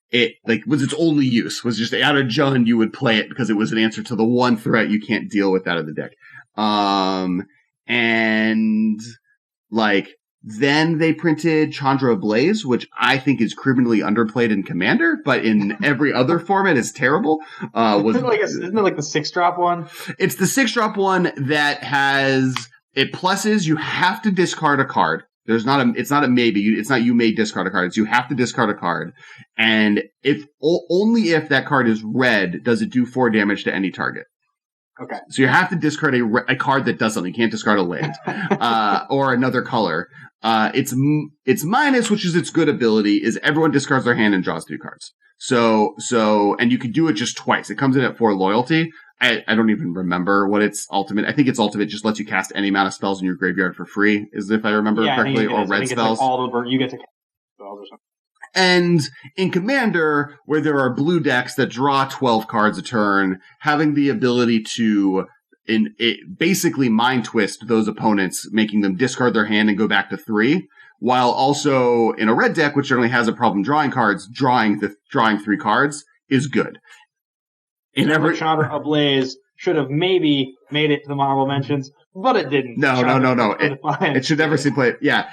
It like was its only use was just out of Jund you would play it because it was an answer to the one threat you can't deal with out of the deck. And like then they printed Chandra Ablaze, which I think is criminally underplayed in Commander, but in every other format is terrible. Isn't it like the 6-drop one? It's the 6-drop one that has it pluses. You have to discard a card. It's not a maybe. It's not you may discard a card. It's you have to discard a card, and only if that card is red does it do 4 damage to any target. Okay. So you have to discard a card that does something. You can't discard a land or another color. Its minus, which is its good ability, is everyone discards their hand and draws 3 cards. So and you can do it just twice. It comes in at 4 loyalty. I don't even remember what its ultimate. I think its ultimate just lets you cast any amount of spells in your graveyard for free, if I remember correctly, or red spells. Like you get to cast spells or something. And in Commander, where there are blue decks that draw 12 cards a turn, having the ability to basically mind twist those opponents, making them discard their hand and go back to 3, while also in a red deck, which generally has a problem drawing cards, drawing 3 cards is good. Chandra Ablaze should have maybe made it to the honorable mentions, but it didn't. No. It should never see play. Yeah.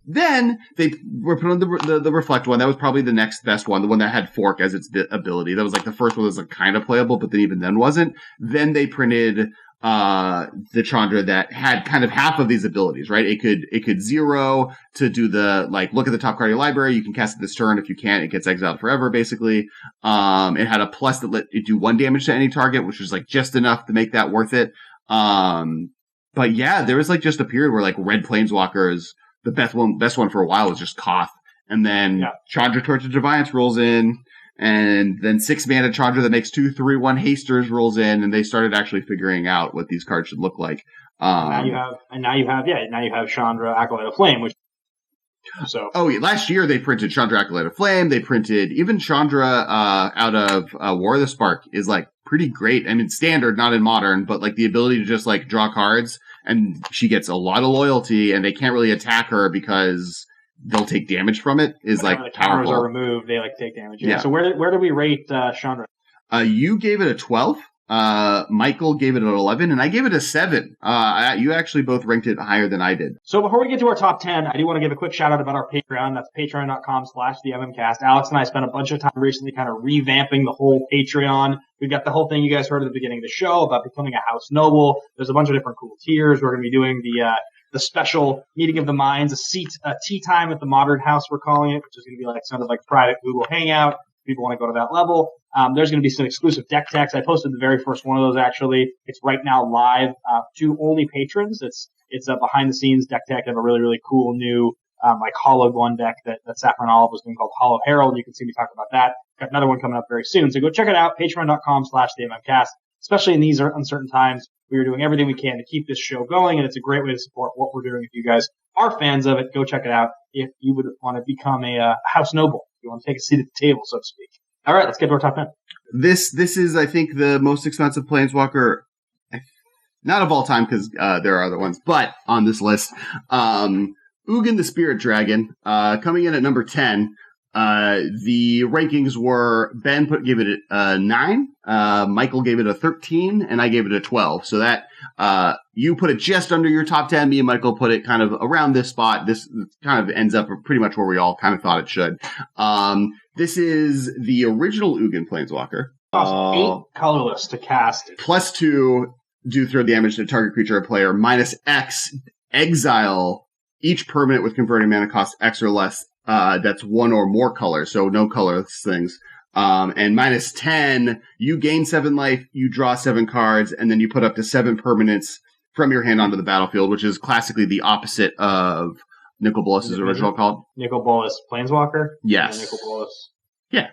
Then they were put on the Reflect one. That was probably the next best one, the one that had Fork as its ability. That was like the first one that was like kind of playable, but then even then wasn't. Then they printed the Chandra that had kind of half of these abilities, right? It could 0 to do the, like, look at the top card of your library. You can cast it this turn. If you can't, it gets exiled forever, basically. It had a plus that let it do 1 damage to any target, which was like just enough to make that worth it. But yeah, there was like just a period where like red Planeswalkers, the best one for a while was just Koth. And then Chandra Torch of Defiance rolls in. And then 6-mana Chandra that makes 2/3/1 hasters rolls in, and they started actually figuring out what these cards should look like. Now you have Chandra Acolyte of Flame, which last year they printed Chandra Acolyte of Flame. They printed even Chandra out of War of the Spark is like pretty great. I mean, standard, not in modern, but like the ability to just like draw cards, and she gets a lot of loyalty, and they can't really attack her because they'll take damage from it is like the powerful. Counters are removed, they like take damage. Yeah. So where do we rate Chandra? You gave it a 12. Michael gave it an 11, and I gave it a 7. You actually both ranked it higher than I did. So before we get to our top 10, I do want to give a quick shout out about our Patreon. That's patreon.com/theMMcast. Alex and I spent a bunch of time recently kind of revamping the whole Patreon. We've got the whole thing you guys heard at the beginning of the show about becoming a house noble. There's a bunch of different cool tiers. We're going to be doing the special meeting of the minds, a tea time at the Modern House, we're calling it, which is going to be like sort of like private Google Hangout. If people want to go to that level. There's going to be some exclusive deck techs. I posted the very first one of those, actually. It's right now live to only patrons. It's a behind-the-scenes deck tech. They have a really, really cool new like hollowed one deck that Saffron Olive was doing called Hollow Herald. You can see me talk about that. Got another one coming up very soon. So go check it out, patreon.com/theMMcast. Especially in these uncertain times, we are doing everything we can to keep this show going, and it's a great way to support what we're doing. If you guys are fans of it, go check it out. If you would want to become a house noble, if you want to take a seat at the table, so to speak. All right, let's get to our top 10. This is, I think, the most expensive Planeswalker, not of all time, because there are other ones, but on this list. Ugin the Spirit Dragon, coming in at number 10. The rankings were Ben gave it a 9, Michael gave it a 13, and I gave it a 12. So that you put it just under your top 10. Me and Michael put it kind of around this spot. This kind of ends up pretty much where we all kind of thought it should. This is the original Ugin Planeswalker. 8 colorless to cast. +2, do throw damage to target creature or player. -X, exile each permanent with converting mana cost X or less. That's 1 or more colors, so no colorless things. And -10, you gain 7 life, you draw 7 cards, and then you put up to 7 permanents from your hand onto the battlefield, which is classically the opposite of Nicol Bolas's original call. Nicol Bolas Planeswalker? Yes. Nicol Bolas. Yeah.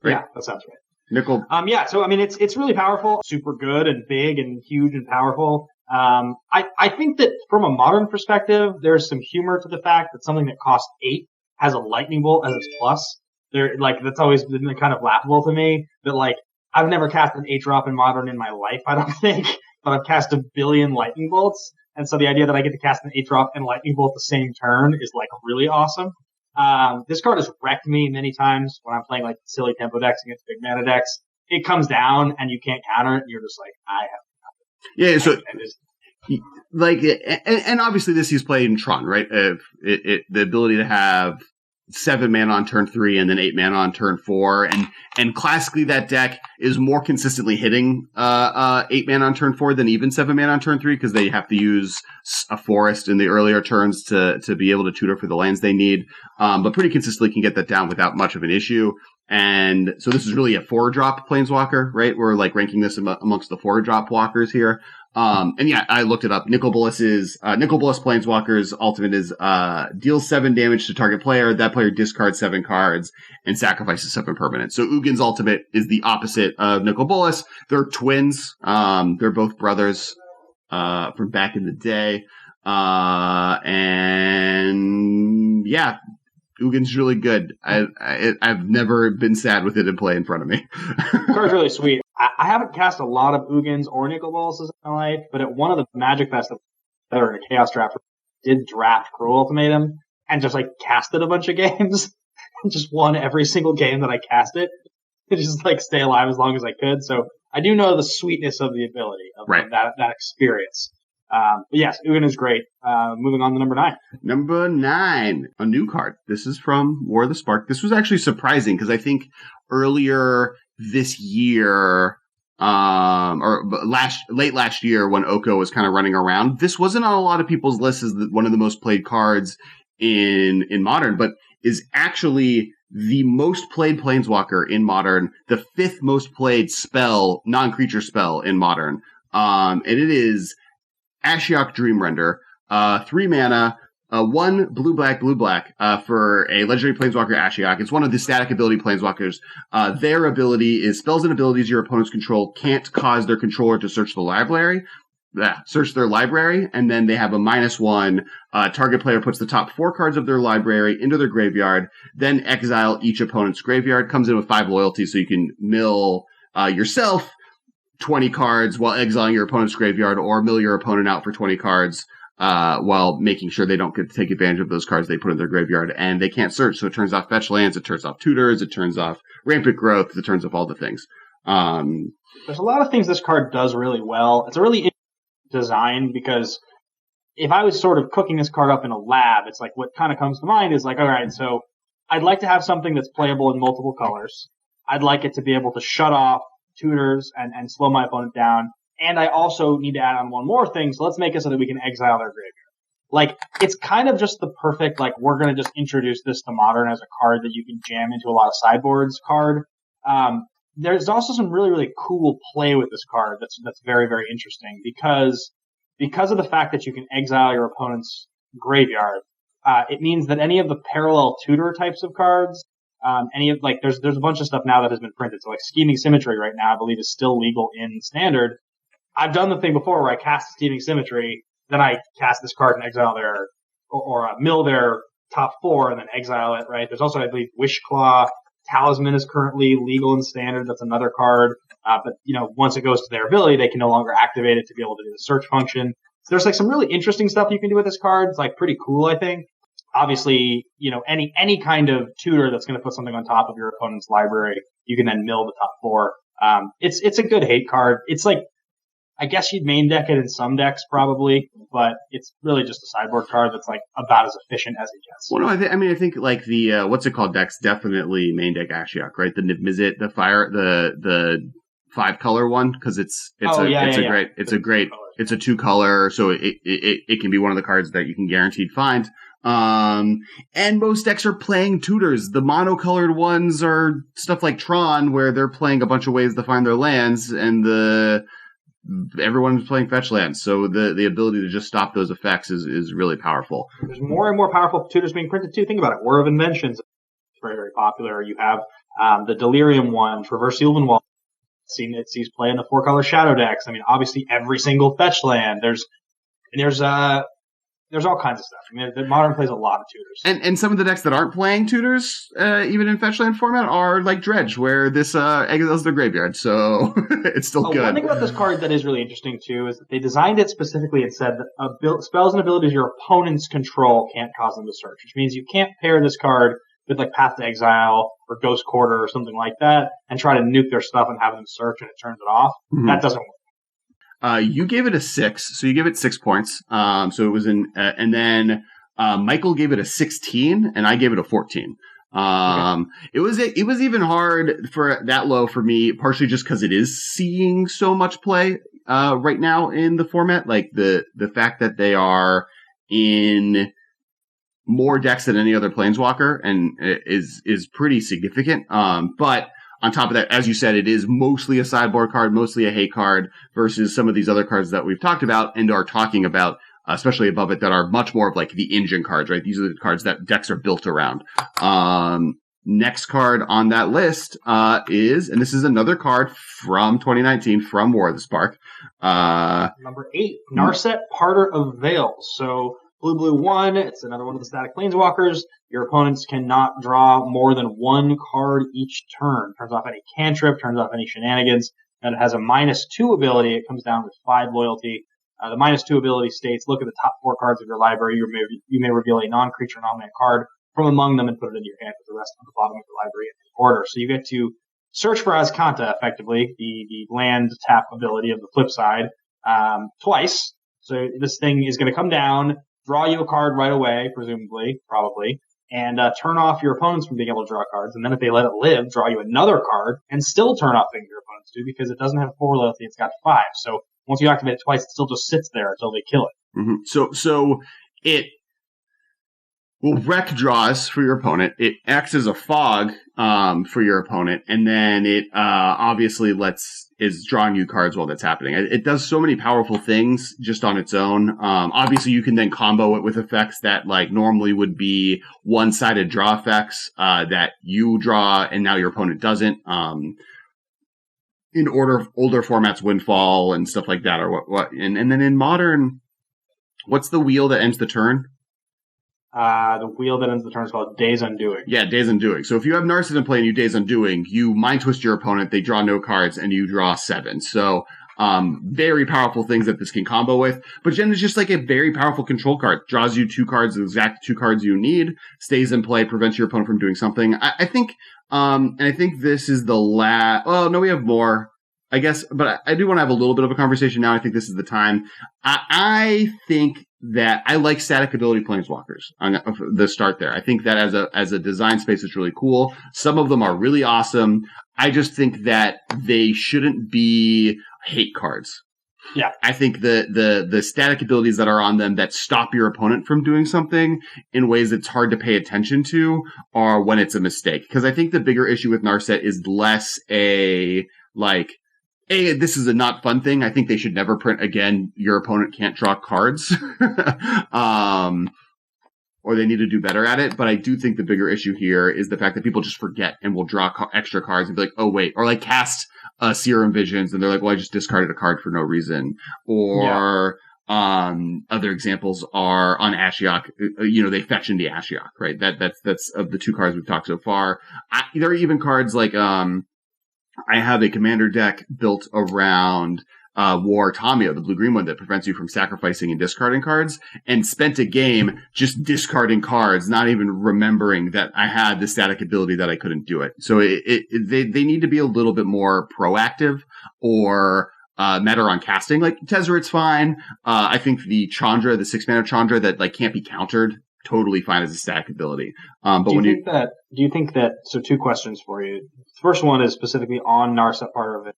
Right? Yeah, that sounds right. Nicol. Yeah, so I mean, it's really powerful, super good and big and huge and powerful. I think that from a modern perspective, there's some humor to the fact that something that costs 8 has a lightning bolt as its plus. That's always been kind of laughable to me. That I've never cast an 8-drop in Modern in my life, I don't think, but I've cast a billion lightning bolts, and so the idea that I get to cast an 8-drop and lightning bolt the same turn is really awesome. This card has wrecked me many times when I'm playing silly tempo decks against big mana decks. It comes down and you can't counter it, and you're just I have nothing. Yeah, so and obviously this he's played in Tron, right? The ability to have 7 mana on turn 3 and then 8 mana on turn 4, and classically that deck is more consistently hitting 8 mana on turn 4 than even 7 mana on turn 3, because they have to use a forest in the earlier turns to be able to tutor for the lands they need, but pretty consistently can get that down without much of an issue. And so this is really a 4-drop Planeswalker, right? We're ranking this amongst the 4-drop walkers here. And yeah, I looked it up. Nicol Bolas Planeswalker's ultimate is deals 7 damage to target player. That player discards 7 cards and sacrifices 7 permanents. So Ugin's ultimate is the opposite of Nicol Bolas. They're twins. They're both brothers from back in the day. And yeah, Ugin's really good. I've never been sad with it in play in front of me. The card's really sweet. I haven't cast a lot of Ugins or Nicol Bolas's in my life, but at one of the Magic Fest that were in a Chaos Draft, did draft Cruel Ultimatum and just casted a bunch of games and just won every single game that I cast it. To just stay alive as long as I could. So I do know the sweetness of the ability of that experience. But yes, Ugin is great. Moving on to number 9. Number 9, a new card. This is from War of the Spark. This was actually surprising because I think earlier this year, late last year when Oko was kind of running around, this wasn't on a lot of people's lists as one of the most played cards in Modern, but is actually the most played Planeswalker in Modern, the 5th most played spell, non-creature spell in Modern. And it is Ashiok Dreamrender, 3 mana, 1 blue-black, for a legendary Planeswalker Ashiok. It's one of the static ability Planeswalkers. Their ability is spells and abilities your opponents control can't cause their controller to search their library, and then they have a -1. Target player puts the top 4 cards of their library into their graveyard, then exile each opponent's graveyard. Comes in with 5 loyalty, so you can mill yourself 20 cards while exiling your opponent's graveyard, or mill your opponent out for 20 cards while making sure they don't get to take advantage of those cards they put in their graveyard. And they can't search, so it turns off fetch lands, it turns off tutors, it turns off rampant growth, it turns off all the things. There's a lot of things this card does really well. It's a really interesting design, because if I was sort of cooking this card up in a lab, it's what kind of comes to mind is all right, so I'd like to have something that's playable in multiple colors. I'd like it to be able to shut off tutors and slow my opponent down. And I also need to add on one more thing, so let's make it so that we can exile their graveyard. It's kind of just the perfect, we're going to just introduce this to Modern as a card that you can jam into a lot of sideboards card. There's also some really, really cool play with this card that's very, very interesting, because of the fact that you can exile your opponent's graveyard. It means that any of the parallel tutor types of cards, there's a bunch of stuff now that has been printed. So Scheming Symmetry right now, I believe, is still legal in Standard. I've done the thing before where I cast Scheming Symmetry, then I cast this card and exile their, or mill their top 4 and then exile it, right? There's also, I believe, Wishclaw. Talisman is currently legal in Standard. That's another card. But once it goes to their ability, they can no longer activate it to be able to do the search function. So there's some really interesting stuff you can do with this card. It's pretty cool, I think. obviously, any kind of tutor that's going to put something on top of your opponent's library, you can then mill the top 4. It's a good hate card. It's like, I guess you'd main deck it in some decks probably, but it's really just a sideboard card that's like about as efficient as it gets. Well, no, I think like the what's it called decks definitely main deck Ashiok, right? The Niv-Mizzet, the fire, the 5-color one, because it's a great 2-color, so it can be one of the cards that you can guaranteed find. And most decks are playing tutors. The monocolored ones are stuff like Tron, where they're playing a bunch of ways to find their lands, and everyone's playing fetch lands. So the ability to just stop those effects is really powerful. There's more and more powerful tutors being printed too. Think about it. War of Inventions, very, very popular. You have the Delirium one, Traverse Sylvan Wall. It sees play in the 4-color shadow decks. I mean, obviously every single fetch land. There's all kinds of stuff. I mean, the Modern plays a lot of tutors. And some of the decks that aren't playing tutors, even in fetchland format, are like Dredge, where this exiles their graveyard, so it's still good. One thing about this card that is really interesting, too, is that they designed it specifically and said that spells and abilities your opponents control can't cause them to search, which means you can't pair this card with like Path to Exile or Ghost Quarter or something like that and try to nuke their stuff and have them search and it turns it off. Mm-hmm. That doesn't work. You gave it a 6, so you gave it 6 points. So it was and then Michael gave it a 16, and I gave it a 14. Okay. It was even hard for that low for me, partially just because it is seeing so much play right now in the format. Like the fact that they are in more decks than any other Planeswalker, and is pretty significant. But on top of that, as you said, it is mostly a sideboard card, mostly a hate card, versus some of these other cards that we've talked about and are talking about, especially above it, that are much more of like the engine cards, right? These are the cards that decks are built around. Next card on that list is, and this is another card from 2019 from War of the Spark. Number 8, Narset, Parter of Veils. So blue 1, it's another one of the static Planeswalkers. Your opponents cannot draw more than 1 card each turn. Turns off any cantrip, turns off any shenanigans, and it has a -2 ability. It comes down with 5 loyalty. The -2 ability states, look at the top 4 cards of your library. You may reveal a non-creature non-land card from among them and put it into your hand with the rest on the bottom of the library in order. So you get to search for Azcanta, effectively, the land tap ability of the flip side, twice. So this thing is going to come down, draw you a card right away, presumably, probably, and turn off your opponents from being able to draw cards. And then if they let it live, draw you another card and still turn off things your opponents do because it doesn't have 4 loyalty, it's got 5. So once you activate it twice, it still just sits there until they kill it. Mm-hmm. So it will wreck draws for your opponent. It acts as a fog for your opponent, and then it obviously is drawing you cards while that's happening. It does so many powerful things just on its own. Obviously, you can then combo it with effects that like normally would be one-sided draw effects that you draw and now your opponent doesn't. In older formats, Windfall and stuff like that, or what? And then in Modern, what's the wheel that ends the turn? The wheel that ends the turn is called Days Undoing. Yeah, Days Undoing. So if you have Narset in play and you Days Undoing, you mind twist your opponent, they draw no cards, and you draw 7. So very powerful things that this can combo with. But Jen is just like a very powerful control card. Draws you 2 cards, the exact 2 cards you need, stays in play, prevents your opponent from doing something. I think this is the last... Oh, no, we have more, I guess. But I do want to have a little bit of a conversation now. I think this is the time. I think that I like static ability Planeswalkers on the start there. I think that as a design space, it's really cool. Some of them are really awesome. I just think that they shouldn't be hate cards. Yeah. I think the static abilities that are on them that stop your opponent from doing something in ways that's hard to pay attention to are when it's a mistake. Because I think the bigger issue with Narset is less this is a not fun thing. I think they should never print again, your opponent can't draw cards. Or they need to do better at it. But I do think the bigger issue here is the fact that people just forget and will draw extra cards and be like, oh, wait. Or like cast Serum Visions and they're like, well, I just discarded a card for no reason. Or other examples are on Ashiok. They fetch into Ashiok, right? That's of the 2 cards we've talked so far. There are even cards like... I have a commander deck built around War Tamio, the blue-green one that prevents you from sacrificing and discarding cards, and spent a game just discarding cards, not even remembering that I had the static ability that I couldn't do it. So they need to be a little bit more proactive or meta on casting. Like Tezzeret's fine. I think the Chandra, the 6-mana Chandra that like can't be countered, totally fine as a static ability. But do you think that? So 2 questions for you. The first one is specifically on Narset part of it.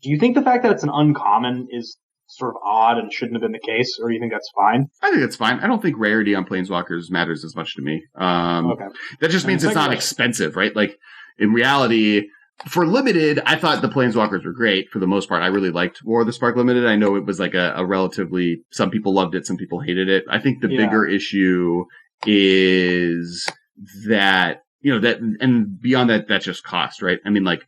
Do you think the fact that it's an uncommon is sort of odd and shouldn't have been the case, or do you think that's fine? I think that's fine. I don't think rarity on Planeswalkers matters as much to me. Okay. That just means it's not expensive, right? Like, in reality, for Limited, I thought the Planeswalkers were great for the most part. I really liked War of the Spark Limited. I know it was like a relatively, some people loved it, some people hated it. I think the bigger issue is that, and beyond that, that's just cost, right? I mean, like,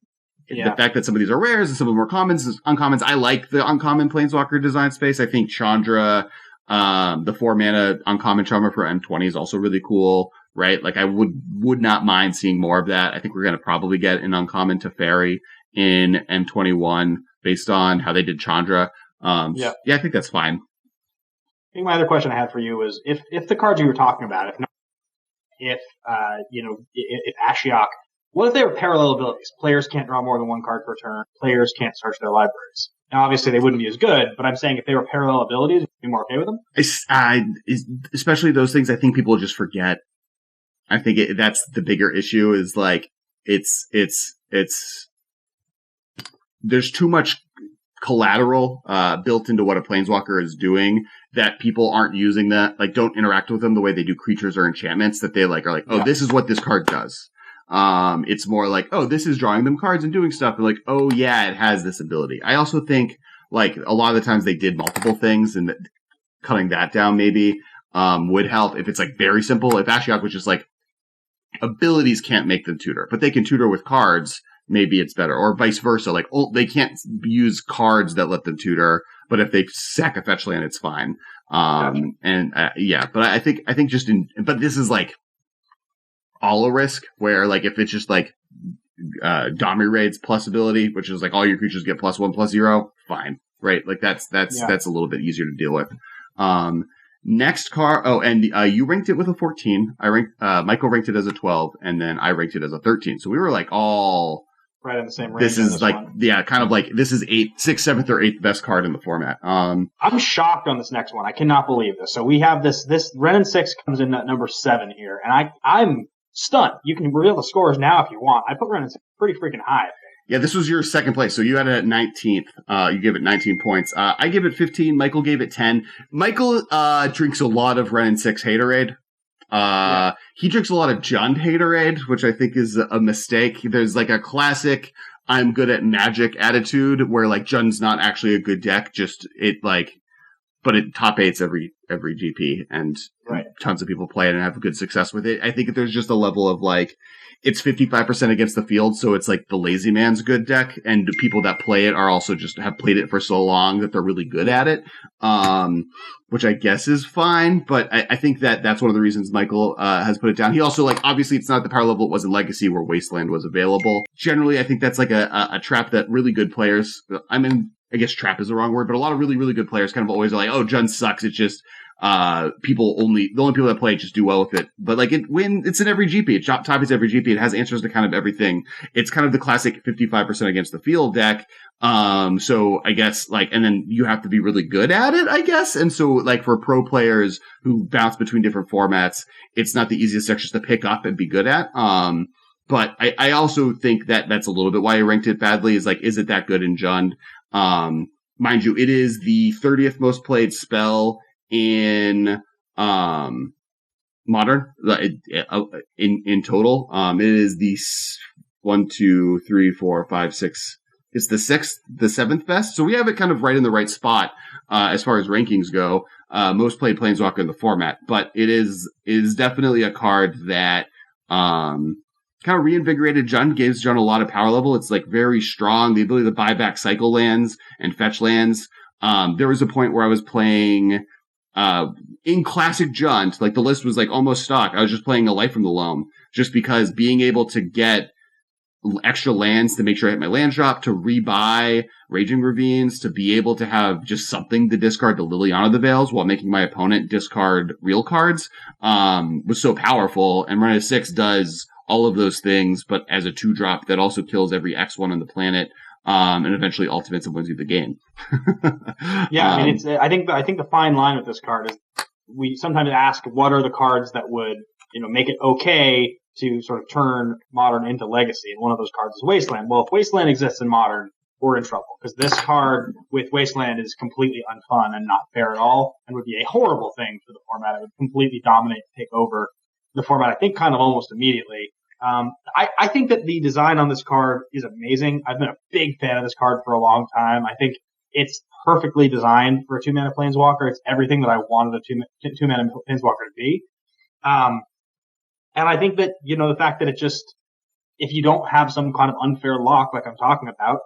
the fact that some of these are rares and some of them are uncommons. I like the uncommon Planeswalker design space. I think Chandra, the 4-mana uncommon Chandra for M20 is also really cool, right? Like I would not mind seeing more of that. I think we're going to probably get an uncommon Teferi in M21 based on how they did Chandra. I think that's fine. I think my other question I had for you is if the cards you were talking about, if Ashiok, what if they were parallel abilities? Players can't draw more than 1 card per turn. Players can't search their libraries. Now, obviously, they wouldn't be as good, but I'm saying if they were parallel abilities, would you be more okay with them? Especially those things I think people just forget. I think that's the bigger issue is like, there's too much collateral built into what a Planeswalker is doing that people aren't using that, like don't interact with them the way they do creatures or enchantments that they like are like, this is what this card does. It's more like, this is drawing them cards and doing stuff. And like, it has this ability. I also think like a lot of the times they did multiple things and cutting that down maybe, would help if it's like very simple. If Ashiok was just like abilities can't make them tutor, but they can tutor with cards, maybe it's better, or vice versa. Like, they can't use cards that let them tutor, but if they sack a fetch land, it's fine. Gotcha. But I think but this is like, all a risk where like if it's just like Domri Raids plus ability, which is like all your creatures get +1/+0, fine, right? Like that's a little bit easier to deal with. Next card, you ranked it with a 14. Michael ranked it as a 12, and then I ranked it as a 13. So we were like all right in the same range. This is like kind of like this is 6th, 7th, or 8th best card in the format. I'm shocked on this next one. I cannot believe this. So we have this Renin 6 comes in at number 7 here, and I'm stunned. You can reveal the scores now if you want. I put Renin 6 pretty freaking high. Yeah, this was your second place, so you had it at 19th. You gave it 19 points. I gave it 15. Michael gave it 10. Michael drinks a lot of Renin 6 Haterade. He drinks a lot of Jund Haterade, which I think is a mistake. There's like a classic I'm good at magic attitude where like Jund's not actually a good deck, but it top 8s every GP, and tons of people play it and have good success with it. I think there's just a level of like, it's 55% against the field, so it's like the lazy man's good deck, and the people that play it are also just have played it for so long that they're really good at it, which I guess is fine, but I think that's one of the reasons Michael has put it down. He also, like, obviously it's not at the power level it was in Legacy where Wasteland was available. Generally, I think that's like a trap that really good players, I guess trap is the wrong word, but a lot of really, really good players kind of always are like, Jund sucks. It's just, the only people that play it just do well with it. But like it's in every GP. It top is every GP. It has answers to kind of everything. It's kind of the classic 55% against the field deck. So I guess and then you have to be really good at it, I guess. And so like for pro players who bounce between different formats, it's not the easiest deck just to pick up and be good at. But I also think that that's a little bit why I ranked it badly is like, is it that good in Jund? Mind you, it is the 30th most played spell in Modern in total. It is the 1, 2, 3, 4, 5, 6. It's the 7th best. So we have it kind of right in the right spot as far as rankings go. Most played Planeswalker in the format, but it is definitely a card that kind of reinvigorated Jund, gives Jund a lot of power level. It's like very strong. The ability to buy back cycle lands and fetch lands. There was a point where I was playing in classic Jund, like the list was like almost stock. I was just playing a Life from the Loam just because being able to get extra lands to make sure I hit my land drop, to rebuy Raging Ravines, to be able to have just something to discard to Liliana the Veils while making my opponent discard real cards, was so powerful. And Run of 6 does all of those things, but as a 2-drop that also kills every X1 on the planet, and eventually ultimates and wins you the game. Yeah, I mean, I think the fine line with this card is we sometimes ask what are the cards that would, make it okay to sort of turn Modern into Legacy, and one of those cards is Wasteland. Well, if Wasteland exists in Modern, we're in trouble, because this card with Wasteland is completely unfun and not fair at all, and would be a horrible thing for the format. It would completely dominate and take over the format, I think, kind of almost immediately. I think that the design on this card is amazing. I've been a big fan of this card for a long time. I think it's perfectly designed for a 2-mana Planeswalker. It's everything that I wanted a 2-mana Planeswalker to be. And I think that, the fact that if you don't have some kind of unfair lock like I'm talking about,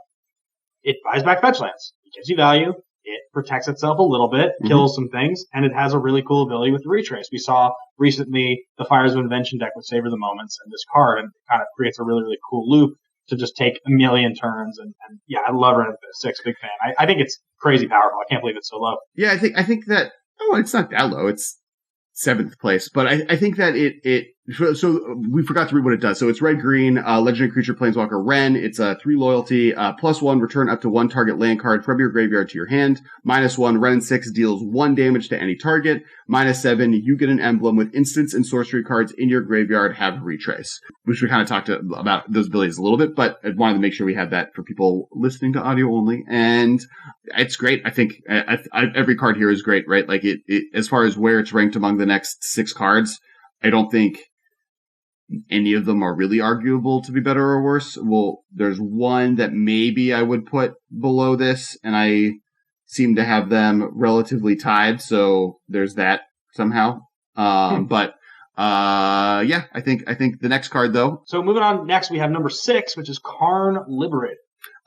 it buys back fetch lands. It gives you value. It protects itself a little bit, kills some things, and it has a really cool ability with the retrace. We saw recently the Fires of Invention deck with Savor the Moments and this card, and it kind of creates a really, really cool loop to just take a million turns. And yeah, I love Run of 6, big fan. I think it's crazy powerful. I can't believe it's so low. Yeah, I think that, it's not that low. It's 7th place, but I think that so we forgot to read what it does. So it's red-green, legendary creature, Planeswalker, Wrenn. It's a 3 loyalty, +1, return up to 1 target land card from your graveyard to your hand. -1, Wrenn 6 deals 1 damage to any target. -7, you get an emblem with instants and sorcery cards in your graveyard have retrace, which we kind of talked about those abilities a little bit, but I wanted to make sure we had that for people listening to audio only. And it's great. I think every card here is great, right? Like it as far as where it's ranked among the next 6 cards, I don't think any of them are really arguable to be better or worse. Well, there's one that maybe I would put below this, and I seem to have them relatively tied, so there's that somehow. But yeah, I think the next card though. So moving on, next we have number 6, which is Karn Liberated.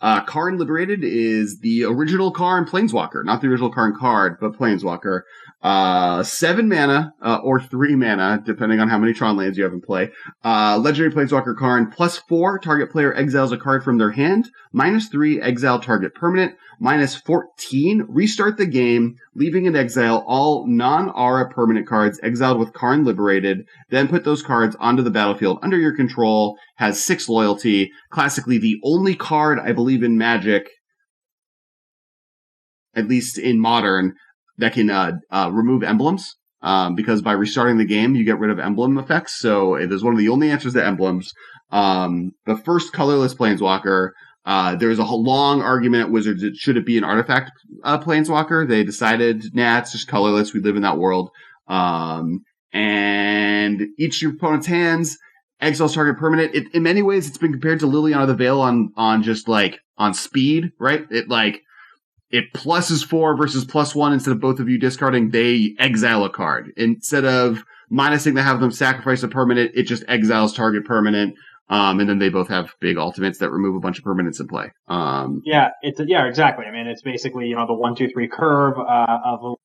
Karn Liberated is the original Karn Planeswalker, not the original Karn card, but Planeswalker. 7 mana, or 3 mana, depending on how many Tron lands you have in play. Legendary Planeswalker Karn, +4, target player exiles a card from their hand, -3, exile target permanent, -14, restart the game, leaving in exile all non-aura permanent cards exiled with Karn Liberated, then put those cards onto the battlefield under your control, has 6 loyalty, classically the only card, I believe, in Magic, at least in Modern, that can remove emblems, because by restarting the game, you get rid of emblem effects. So it is one of the only answers to emblems. The first colorless Planeswalker. There's a long argument at Wizards. Should it be an artifact Planeswalker? They decided, nah, it's just colorless. We live in that world. And each of your opponent's hands exiles target permanent. In many ways, it's been compared to Liliana the Veil on just on speed, right? It pluses 4 versus +1 instead of both of you discarding, they exile a card. Instead of minusing to have them sacrifice a permanent, it just exiles target permanent. And then they both have big ultimates that remove a bunch of permanents in play. Yeah, exactly. I mean, it's basically, the 1-2-3 curve, of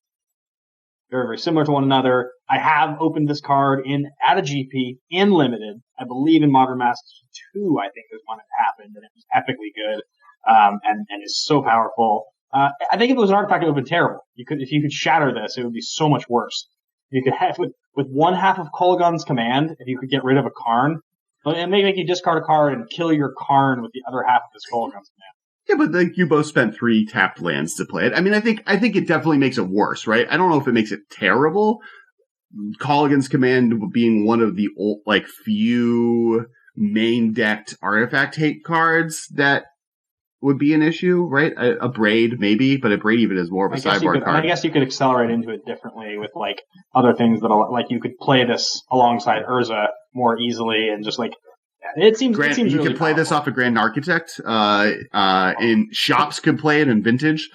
very, very similar to one another. I have opened this card at a GP in Limited. I believe in Modern Masters 2, I think is when it happened, and it was epically good, and is so powerful. I think if it was an artifact, it would have been terrible. If you could shatter this, it would be so much worse. You could have, with one half of Kolaghan's command, if you could get rid of a Karn, and maybe make you discard a card and kill your Karn with the other half of his Kolaghan's command. Yeah, but you both spent 3 tapped lands to play it. I mean, I think it definitely makes it worse, right? I don't know if it makes it terrible. Kolaghan's command being one of the old, few main decked artifact hate cards that would be an issue, right? A Braid, maybe, but a Braid even is more of a sideboard card. I guess you could accelerate into it differently with, other things that you could play this alongside Urza more easily, and just, it seems you really could play this off of Grand Architect, in shops could play it in Vintage.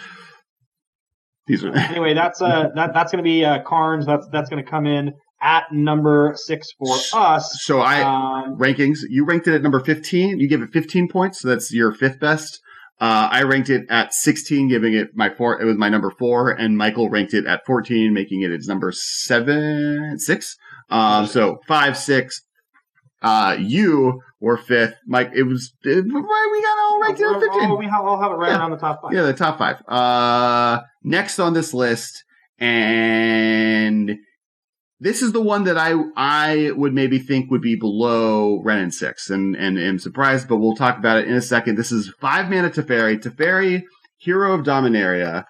Anyway, that's going to be Karn's. That's going to come in at number 6 for us. So rankings, you ranked it at number 15. You gave it 15 points, so that's your 5th best. I ranked it at 16, giving it it was my number 4, and Michael ranked it at 14, making it its number 6. So 5, 6. You were 5th. Mike, we got all ranked in 15. We all have it right around the top 5. Yeah, the top 5. Next on this list, and this is the one that I would maybe think would be below Ren and 6, and am surprised, but we'll talk about it in a second. This is 5 mana Teferi. Teferi, Hero of Dominaria.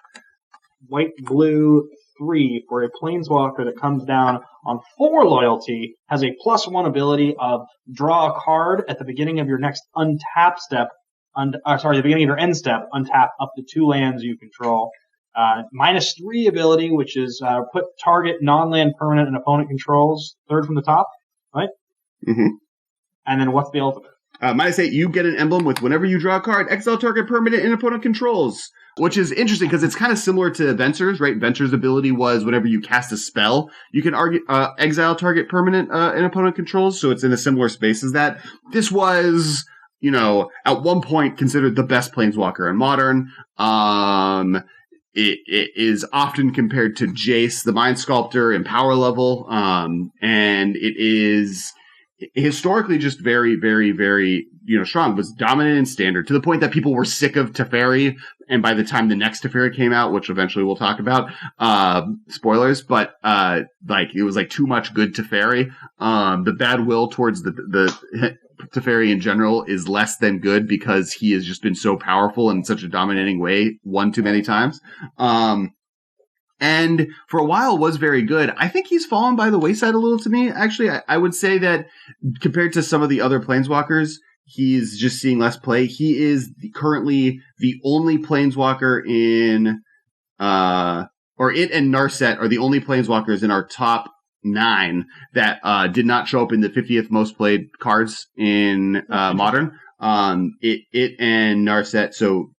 White, blue, 3 for a Planeswalker that comes down on 4 loyalty, has a +1 ability of draw a card at the beginning of your next untap step, the beginning of your end step, untap up to 2 lands you control. -3 ability, which is put target non-land permanent and opponent controls, 3rd from the top, right? Mm-hmm. And then what's the ultimate? -8, you get an emblem with whenever you draw a card, exile target permanent and opponent controls. Which is interesting because it's kind of similar to Venser's, right? Venser's ability was whenever you cast a spell, you can exile target permanent and opponent controls. So it's in a similar space as that. This was, at one point considered the best Planeswalker in Modern. It is often compared to Jace, the Mind Sculptor, in power level. And it is historically just very, very, very, strong. Was dominant in Standard to the point that people were sick of Teferi. And by the time the next Teferi came out, which eventually we'll talk about, spoilers, but it was too much good Teferi. The bad will towards the Teferi in general is less than good because he has just been so powerful in such a dominating way, one too many times. And for a while was very good. I think he's fallen by the wayside a little to me. Actually, I would say that compared to some of the other Planeswalkers, he's just seeing less play. He is currently the only Planeswalker it and Narset are the only Planeswalkers in our top 9 that did not show up in the 50th most played cards in Modern. It and Narset. So,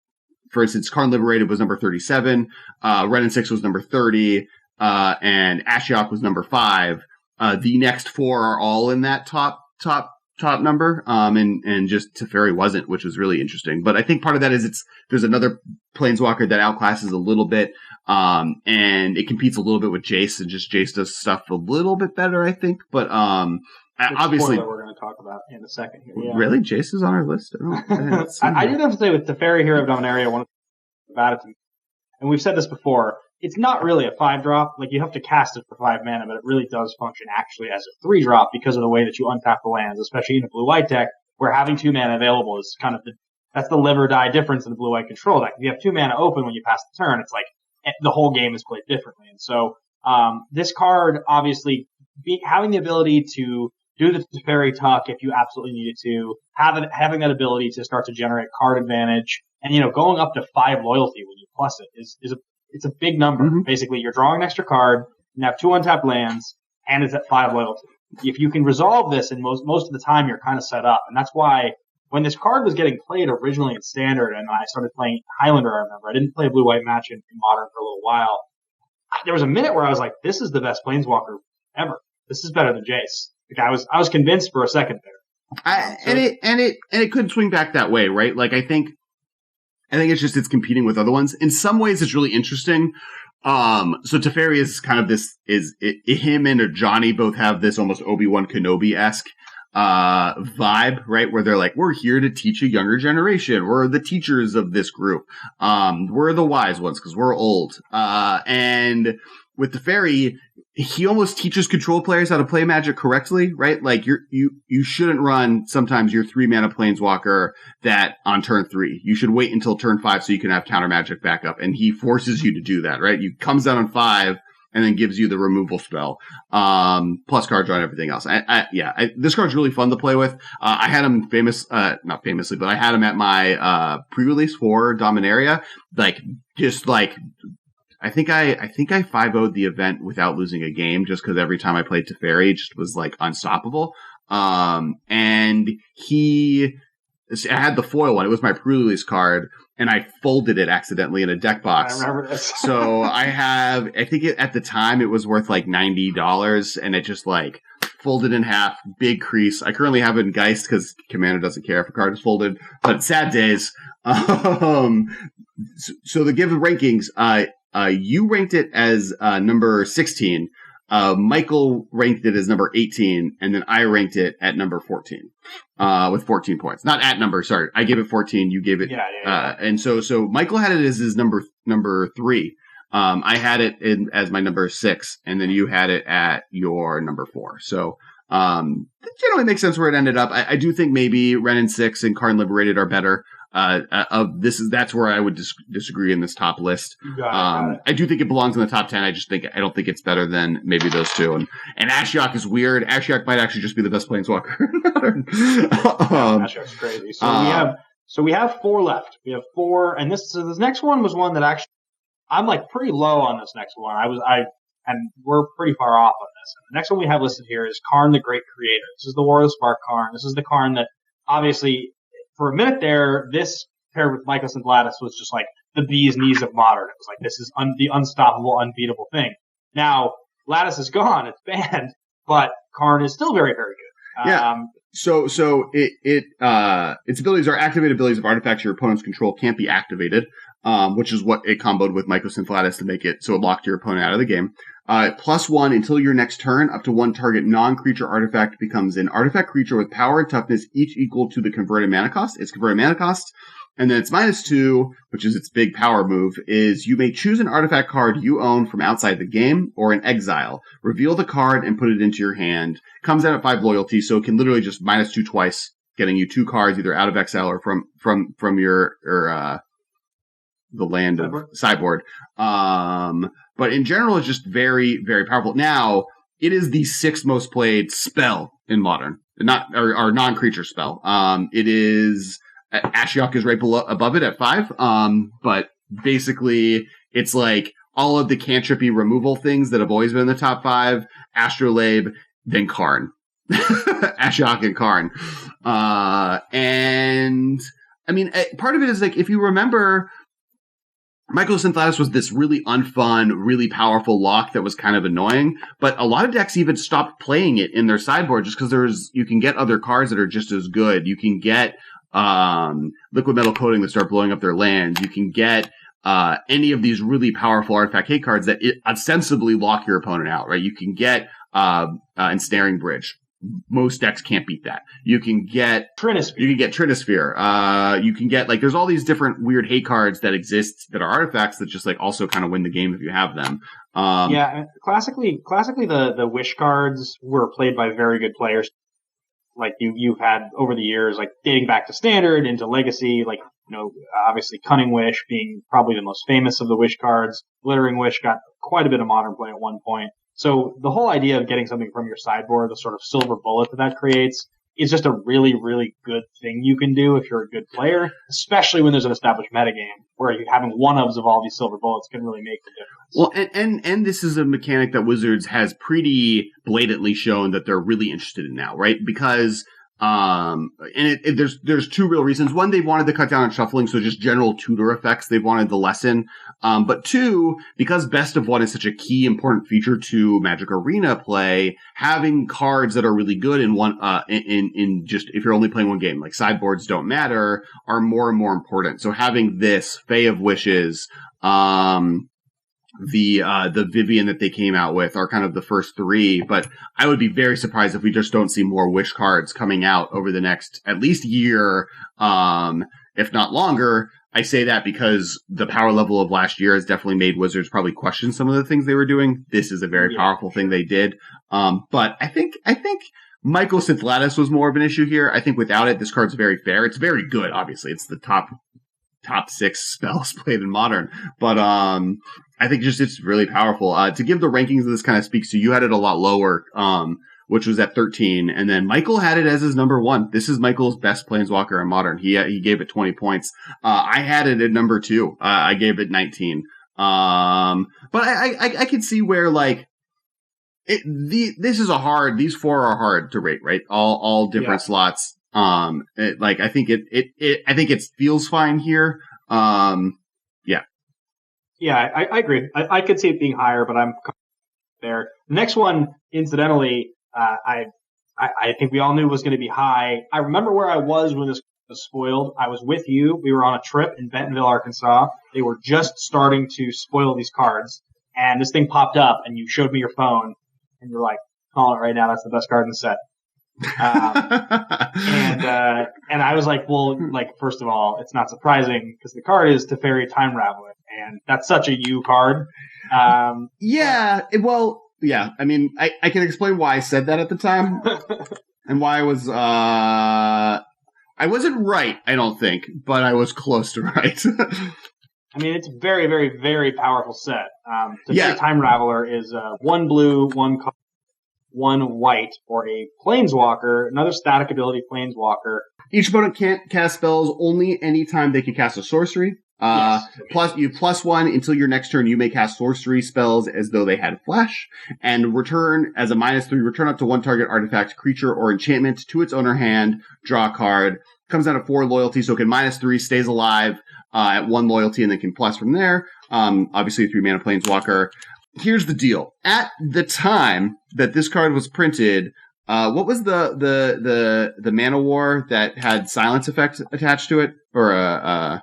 for instance, Karn Liberated was number 37. Ren and 6 was number 30. And Ashiok was number 5. The next 4 are all in that top number, and just Teferi wasn't, which was really interesting. But I think part of that is there's another Planeswalker that outclasses a little bit, and it competes a little bit with Jace, and just Jace does stuff a little bit better, I think. But obviously, we're going to talk about in a second here. Yeah. Really, Jace is on our list. I do have to say with Teferi, Hero of Dominaria, one about it, and we've said this before. It's not really a 5-drop. You have to cast it for 5 mana, but it really does function actually as a 3-drop because of the way that you untap the lands, especially in a blue-white deck, where having 2 mana available is kind of that's the live or die difference in the blue-white control deck. If you have 2 mana open when you pass the turn, it's the whole game is played differently. And so, this card, obviously, having the ability to do the Teferi Tuck if you absolutely needed to, having that ability to start to generate card advantage, and, going up to 5 loyalty when you plus it it's a big number. Mm-hmm. Basically, you're drawing an extra card, you have 2 untapped lands, and it's at 5 loyalty. If you can resolve this, and most of the time you're kind of set up. And that's why when this card was getting played originally in Standard, and I started playing Highlander, I remember, I didn't play a blue-white match in Modern for a little while. There was a minute where I was like, this is the best Planeswalker ever. This is better than Jace. I was convinced for a second there. It could swing back that way, right? I think it's competing with other ones. In some ways, it's really interesting. So Teferi is kind of him and Johnny both have this almost Obi-Wan Kenobi-esque vibe, right? Where they're like, we're here to teach a younger generation. We're the teachers of this group. We're the wise ones because we're old. And with Teferi, he almost teaches control players how to play Magic correctly, right? You shouldn't run sometimes your 3 mana Planeswalker that on turn 3. You should wait until turn 5 so you can have counter Magic backup. And he forces you to do that, right? You comes down on 5 and then gives you the removal spell, plus card draw and everything else. This card's really fun to play with. I had him not famously, but I had him at my pre-release for Dominaria. I think I 5-0'd the event without losing a game just because every time I played Teferi, it just was unstoppable. And I had the foil one. It was my pre-release card, and I folded it accidentally in a deck box. I remember this. So I think at the time it was worth $90, and it just folded in half, big crease. I currently have it in Geist because Commander doesn't care if a card is folded, but sad days. So the given rankings, you ranked it as number 16. Michael ranked it as number 18, and then I ranked it at number 14, with 14 points. Not at number, sorry. I gave it 14, you gave it, and so Michael had it as his number 3. I had it as my number 6, and then you had it at your number 4. So, it generally makes sense where it ended up. I do think maybe Ren and 6 and Karn Liberated are better. That's where I would disagree in this top list. Got it. I do think it belongs in the top 10. I don't think it's better than maybe those two. And Ashiok is weird. Ashiok might actually just be the best planeswalker. Ashiok's crazy. So we have 4 left. We have 4, and this next one was one that actually I'm like pretty low on this next one. And we're pretty far off on this. And the next one we have listed here is Karn the Great Creator. This is the War of the Spark Karn. This is the Karn that obviously, for a minute there, this paired with Mycos and Lattice was just like the bee's knees of Modern. It was like, this is the unstoppable, unbeatable thing. Now, Lattice is gone. It's banned. But Karn is still very, very good. Yeah. So its abilities are activated abilities of artifacts your opponent's control can't be activated, which is what it comboed with Mycos and Lattice to make it so it locked your opponent out of the game. +1 until your next turn, up to 1 target non-creature artifact becomes an artifact creature with power and toughness, each equal to the converted mana cost. Its converted mana cost. And then its -2, which is its big power move, is you may choose an artifact card you own from outside the game or in exile. Reveal the card and put it into your hand. Comes out at 5 loyalty, so it can literally just -2 twice, getting you 2 cards either out of exile or from your the land of sideboard. But in general, it's just very, very powerful. Now, it is the 6th most played spell in Modern, or non-creature spell. It is Ashiok is right above it at 5. But basically, it's like all of the cantrippy removal things that have always been in the top 5: Astrolabe, then Karn, Ashiok and Karn. And I mean, part of it is like, if you remember, Mycos and Lattice was this really unfun, really powerful lock that was kind of annoying, but a lot of decks even stopped playing it in their sideboard just because you can get other cards that are just as good. You can get liquid metal coating that start blowing up their lands. You can get any of these really powerful artifact hate cards that ostensibly lock your opponent out, right? You can get Ensnaring Bridge. Most decks can't beat that. You can get Trinisphere. You can get, like, there's all these different weird hate cards that exist that are artifacts that just like also kind of win the game if you have them. Classically the wish cards were played by very good players. Like you've had over the years, like dating back to Standard into Legacy, like, you know, obviously Cunning Wish being probably the most famous of the wish cards. Glittering Wish got quite a bit of Modern play at one point. So the whole idea of getting something from your sideboard, the sort of silver bullet that creates, is just a really, really good thing you can do if you're a good player, especially when there's an established metagame where having one-ofs of all these silver bullets can really make the difference. Well, and this is a mechanic that Wizards has pretty blatantly shown that they're really interested in now, right? Because there's 2 real reasons. One, they wanted to cut down on shuffling, so just general tutor effects they wanted to lessen. But 2, because Best of 1 is such a key important feature to Magic Arena play, having cards that are really good in one, in just, if you're only playing one game, like sideboards don't matter, are more and more important. So having this Fae of Wishes, the Vivian that they came out with are kind of the first 3, but I would be very surprised if we just don't see more wish cards coming out over the next at least year, if not longer. I say that because the power level of last year has definitely made Wizards probably question some of the things they were doing. This is a very powerful thing they did. But I think Mycos and Lattice was more of an issue here. I think without it, this card's very fair. It's very good, obviously. It's the top 6 spells played in Modern. But I think just it's really powerful. To give the rankings of this kind of speaks to, you had it a lot lower, which was at 13, and then Michael had it as his number 1. This is Michael's best Planeswalker in Modern. He gave it 20 points. I had it at number 2. I gave it 19. But I could see where, like, these 4 are hard to rate, right? All different slots. I think it feels fine here. Yeah, I agree. I could see it being higher, but I'm there. The next one, incidentally, I think we all knew was going to be high. I remember where I was when this was spoiled. I was with you. We were on a trip in Bentonville, Arkansas. They were just starting to spoil these cards, and this thing popped up, and you showed me your phone, And you're like, calling it right now, that's the best card in the set. And I was like, well, like, first of all, it's not surprising because the card is Teferi Time Raveler, and that's such a you card. I mean, I can explain why I said that at the time and why I was, I wasn't right, I don't think, but I was close to right. I mean, it's a very, very, very powerful set. Teferi Time Raveler is 1 blue, 1 color, 1 white for a Planeswalker, another static ability Planeswalker. Each opponent can't cast spells only anytime they can cast a sorcery. Yes. Plus, you +1 until your next turn. You may cast sorcery spells as though they had flash, and return as a -3. Return up to 1 target artifact, creature, or enchantment to its owner hand. Draw a card. Comes out at 4 loyalty, so it can -3, stays alive at 1 loyalty, and then can plus from there. Obviously, 3 mana Planeswalker. Here's the deal. At the time that this card was printed, what was the Mana War that had silence effect attached to it? Or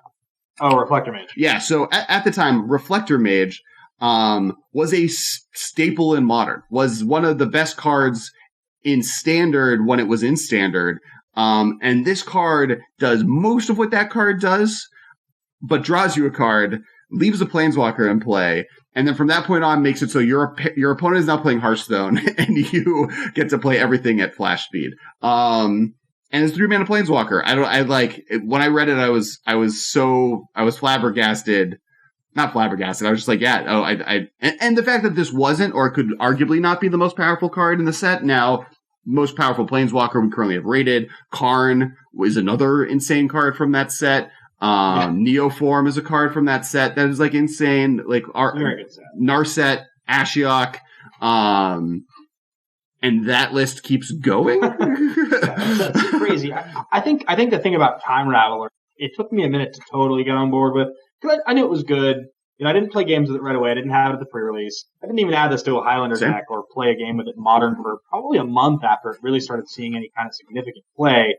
Reflector Mage. Yeah, so at the time, Reflector Mage was a staple in Modern. Was one of the best cards in Standard when it was in Standard. And this card does most of what that card does, but draws you a card, leaves a Planeswalker in play, and then from that point on makes it so your opponent is now playing Hearthstone, and you get to play everything at flash speed. And it's 3 mana Planeswalker. When I read it, I was flabbergasted. Not flabbergasted. I was just like, and the fact that this wasn't, or could arguably not be the most powerful card in the set. Now, most powerful Planeswalker we currently have rated. Karn is another insane card from that set. Neoform is a card from that set that is like insane. Like Narset, Ashiok, and that list keeps going. That's crazy. I think the thing about Time Raveler, it took me a minute to totally get on board with, because I knew it was good. You know, I didn't play games with it right away. I didn't have it at the pre-release. I didn't even add this to a Highlander deck or play a game with it Modern for probably a month after it really started seeing any kind of significant play.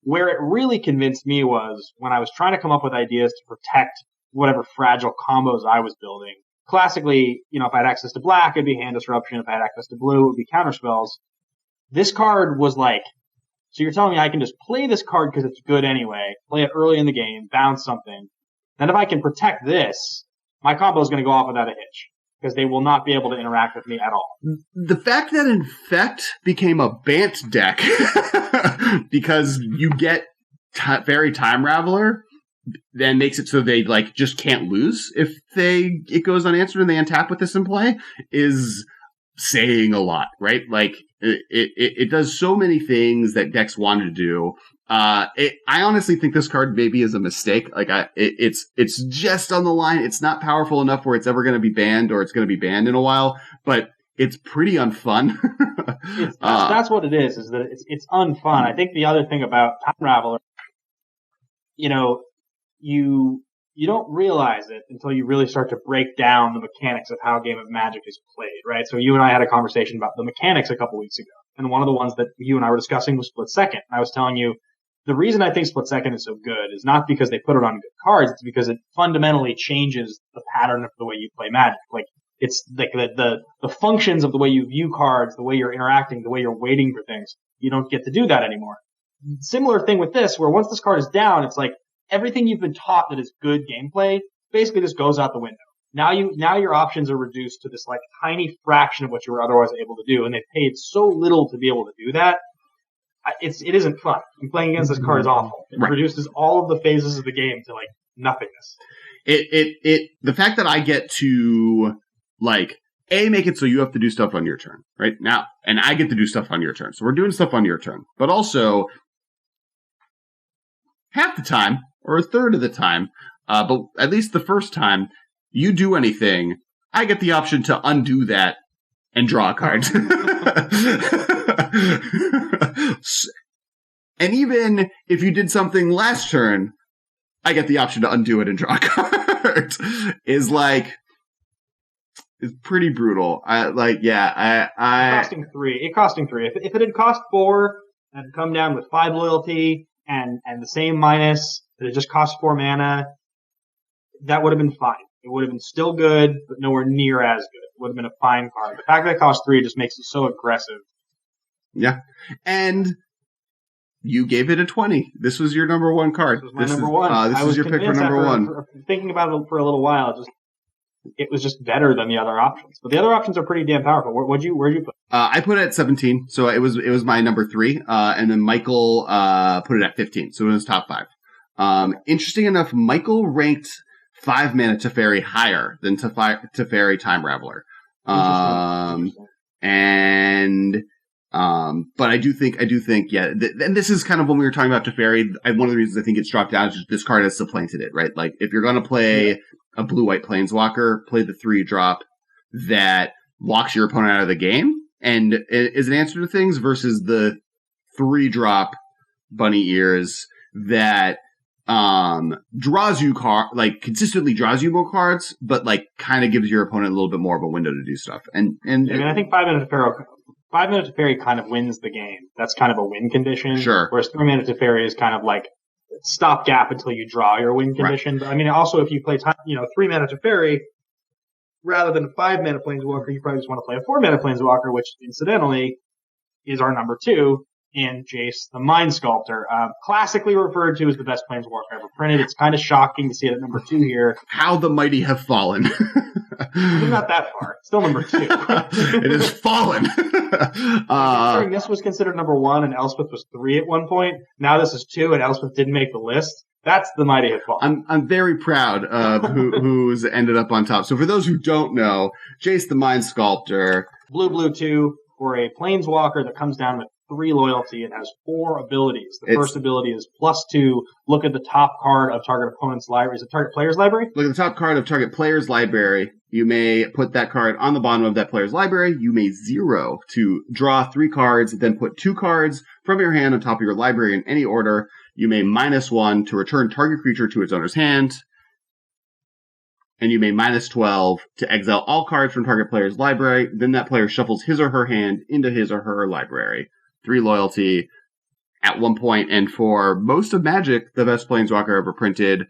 Where it really convinced me was when I was trying to come up with ideas to protect whatever fragile combos I was building. Classically, you know, if I had access to black, it'd be hand disruption. If I had access to blue, it would be counterspells. This card was like, so you're telling me I can just play this card because it's good anyway, play it early in the game, bounce something. And if I can protect this, my combo is going to go off without a hitch, because they will not be able to interact with me at all. The fact that Infect became a Bant deck because you get Fairy Time Raveler, then makes it so they like just can't lose if it goes unanswered and they untap with this in play, is saying a lot, right? Like it does so many things that decks wanted to do. I honestly think this card maybe is a mistake. Like it's just on the line. It's not powerful enough where it's ever going to be banned, or it's going to be banned in a while, but it's pretty unfun. That's what it is that it's unfun. I think the other thing about Time Raveler, you know, you don't realize it until you really start to break down the mechanics of how Game of Magic is played, right? So you and I had a conversation about the mechanics a couple weeks ago, and one of the ones that you and I were discussing was Split Second. I was telling you, the reason I think Split Second is so good is not because they put it on good cards, it's because it fundamentally changes the pattern of the way you play Magic. Like, it's like the functions of the way you view cards, the way you're interacting, the way you're waiting for things. You don't get to do that anymore. Similar thing with this, where once this card is down, it's like everything you've been taught that is good gameplay basically just goes out the window. Now your options are reduced to this like tiny fraction of what you were otherwise able to do, and they paid so little to be able to do that. It isn't fun. And playing against this card is awful. It reduces all of the phases of the game to like nothingness. The fact that I get to like make it so you have to do stuff on your turn right now, and I get to do stuff on your turn. So we're doing stuff on your turn, but also half the time or a third of the time, but at least the first time you do anything, I get the option to undo that and draw a card. And even if you did something last turn, I get the option to undo it and draw a card. It's pretty brutal. It costing 3. If it had cost 4 and had come down with 5 loyalty and the same minus, that it just cost 4 mana, that would have been fine. It would have been still good, but nowhere near as good. It would have been a fine card. The fact that it costs 3 just makes it so aggressive. Yeah. And you gave it a 20. This was your number one card. This was my number one. This is your pick for number one. Thinking about it for a little while, it was just better than the other options. But the other options are pretty damn powerful. Where'd you put it? I put it at 17, so it was my number 3. And then Michael put it at 15, so it was top 5. Interesting enough, Michael ranked 5 mana Teferi higher than Teferi Time Raveler. But I do think, yeah, and this is kind of when we were talking about Teferi, one of the reasons I think it's dropped down is just this card has supplanted it, right? Like, if you're gonna play a blue-white Planeswalker, play the 3-drop that locks your opponent out of the game, and is an answer to things, versus the 3-drop bunny ears that draws you consistently draws you more cards, but like kind of gives your opponent a little bit more of a window to do stuff. And I mean, I think 5 minute Teferi kind of wins the game. That's kind of a win condition. Sure. Whereas 3 minute Teferi is kind of like stopgap until you draw your win condition. Right. But I mean, also if you play 3 mana Teferi rather than a 5 mana Planeswalker, you probably just want to play a 4 mana Planeswalker, which incidentally is our number 2. And Jace, the Mind Sculptor, classically referred to as the best Planeswalker ever printed. It's kind of shocking to see it at number 2 here. How the mighty have fallen. Not that far. Still number 2. It has fallen. This was considered number 1, and Elspeth was 3 at one point. Now this is 2, and Elspeth didn't make the list. That's the mighty have fallen. I'm very proud of who's ended up on top. So for those who don't know, Jace, the Mind Sculptor, blue 2 for a Planeswalker that comes down with 3 loyalty and has 4 abilities. The first ability is +2. Look at the top card of target opponent's library. Is it target player's library? Look at the top card of target player's library. You may put that card on the bottom of that player's library. You may 0 to draw 3 cards, then put 2 cards from your hand on top of your library in any order. You may -1 to return target creature to its owner's hand. And you may -12 to exile all cards from target player's library. Then that player shuffles his or her hand into his or her library. 3 loyalty at one point, and for most of Magic, the best Planeswalker ever printed.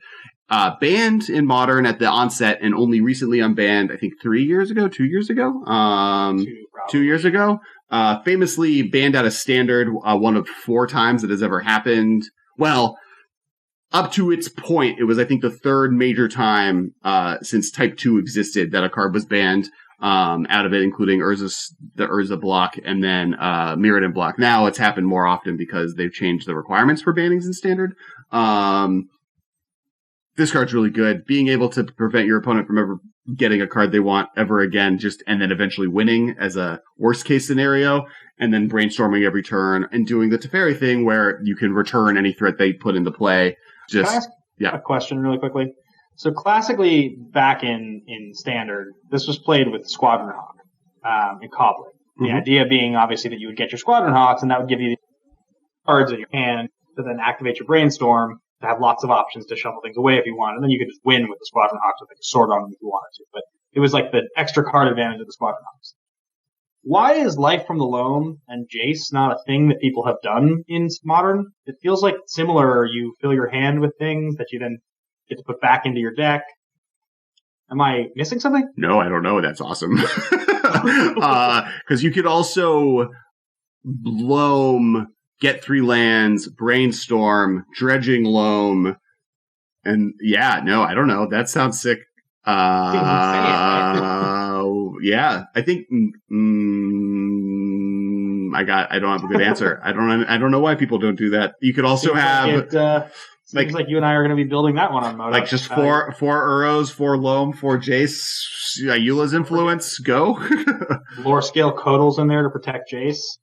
Banned in Modern at the onset, and only recently unbanned, I think 2 years ago? 2 years ago. Famously banned out of Standard, one of 4 times it has ever happened. Well, up to its point, it was, I think, the 3rd major time since Type 2 existed that a card was banned. Out of it, including the Urza block, and then Mirrodin block. Now it's happened more often because they've changed the requirements for bannings in Standard. This card's really good. Being able to prevent your opponent from ever getting a card they want ever again, and then eventually winning as a worst case scenario, and then brainstorming every turn and doing the Teferi thing where you can return any threat they put into play. Can I ask a question really quickly? So classically, back in Standard, this was played with Squadron Hawk in Cobbler. The idea being, obviously, that you would get your Squadron Hawks, and that would give you the cards in your hand to then activate your Brainstorm to have lots of options to shuffle things away if you want, and then you could just win with the Squadron Hawks with like a sword on them if you wanted to. But it was like the extra card advantage of the Squadron Hawks. Why is Life from the Loam and Jace not a thing that people have done in Modern? It feels like similar. You fill your hand with things that you then get to put back into your deck. Am I missing something? No, I don't know. That's awesome. Because you could also Loam, get 3 lands, Brainstorm, Dredging Loam, and I don't know. That sounds sick. Yeah, I think I don't have a good answer. I don't know why people don't do that. You could also have. Seems like you and I are going to be building that one on Moto. Like just 4 Uros, 4 Loam, 4 Jace, Eula's Influence, go. Lore Scale Codal's in there to protect Jace.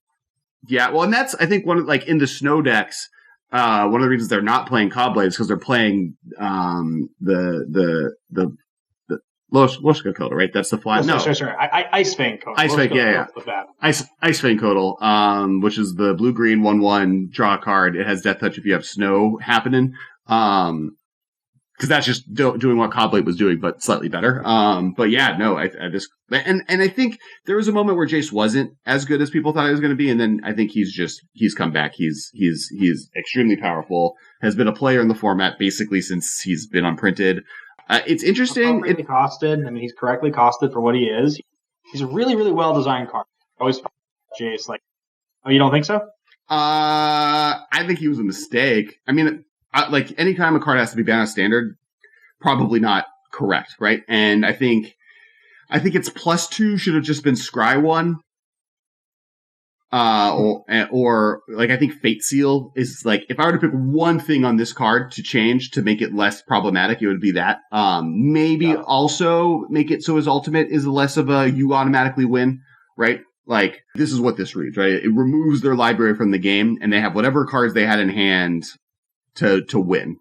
Yeah, well, and that's, I think, in the snow decks, one of the reasons they're not playing Cobblades is because they're playing the Loshka Codal, right? That's the fly. Sorry. Icefang Codal. Icefang, yeah. Icefang Codal, which is the blue-green 1/1 draw card. It has Death Touch if you have snow happening. Because that's just doing what Cobblade was doing, but slightly better. But yeah, no, I think there was a moment where Jace wasn't as good as people thought he was going to be, and then I think he's come back. He's extremely powerful. Has been a player in the format basically since he's been unprinted. It's interesting. Appropriately costed. I mean, he's correctly costed for what he is. He's a really, really well designed card. Always Jace, like, oh, you don't think so? I think he was a mistake. I mean, like, anytime a card has to be banned on standard, probably not correct, right? And I think its +2 should have just been Scry 1. Or like, I think Fate Seal is like, if I were to pick one thing on this card to change to make it less problematic, it would be that. Maybe also make it so his ultimate is less of a you automatically win, right? Like, this is what this reads, right? It removes their library from the game, and they have whatever cards they had in hand to win.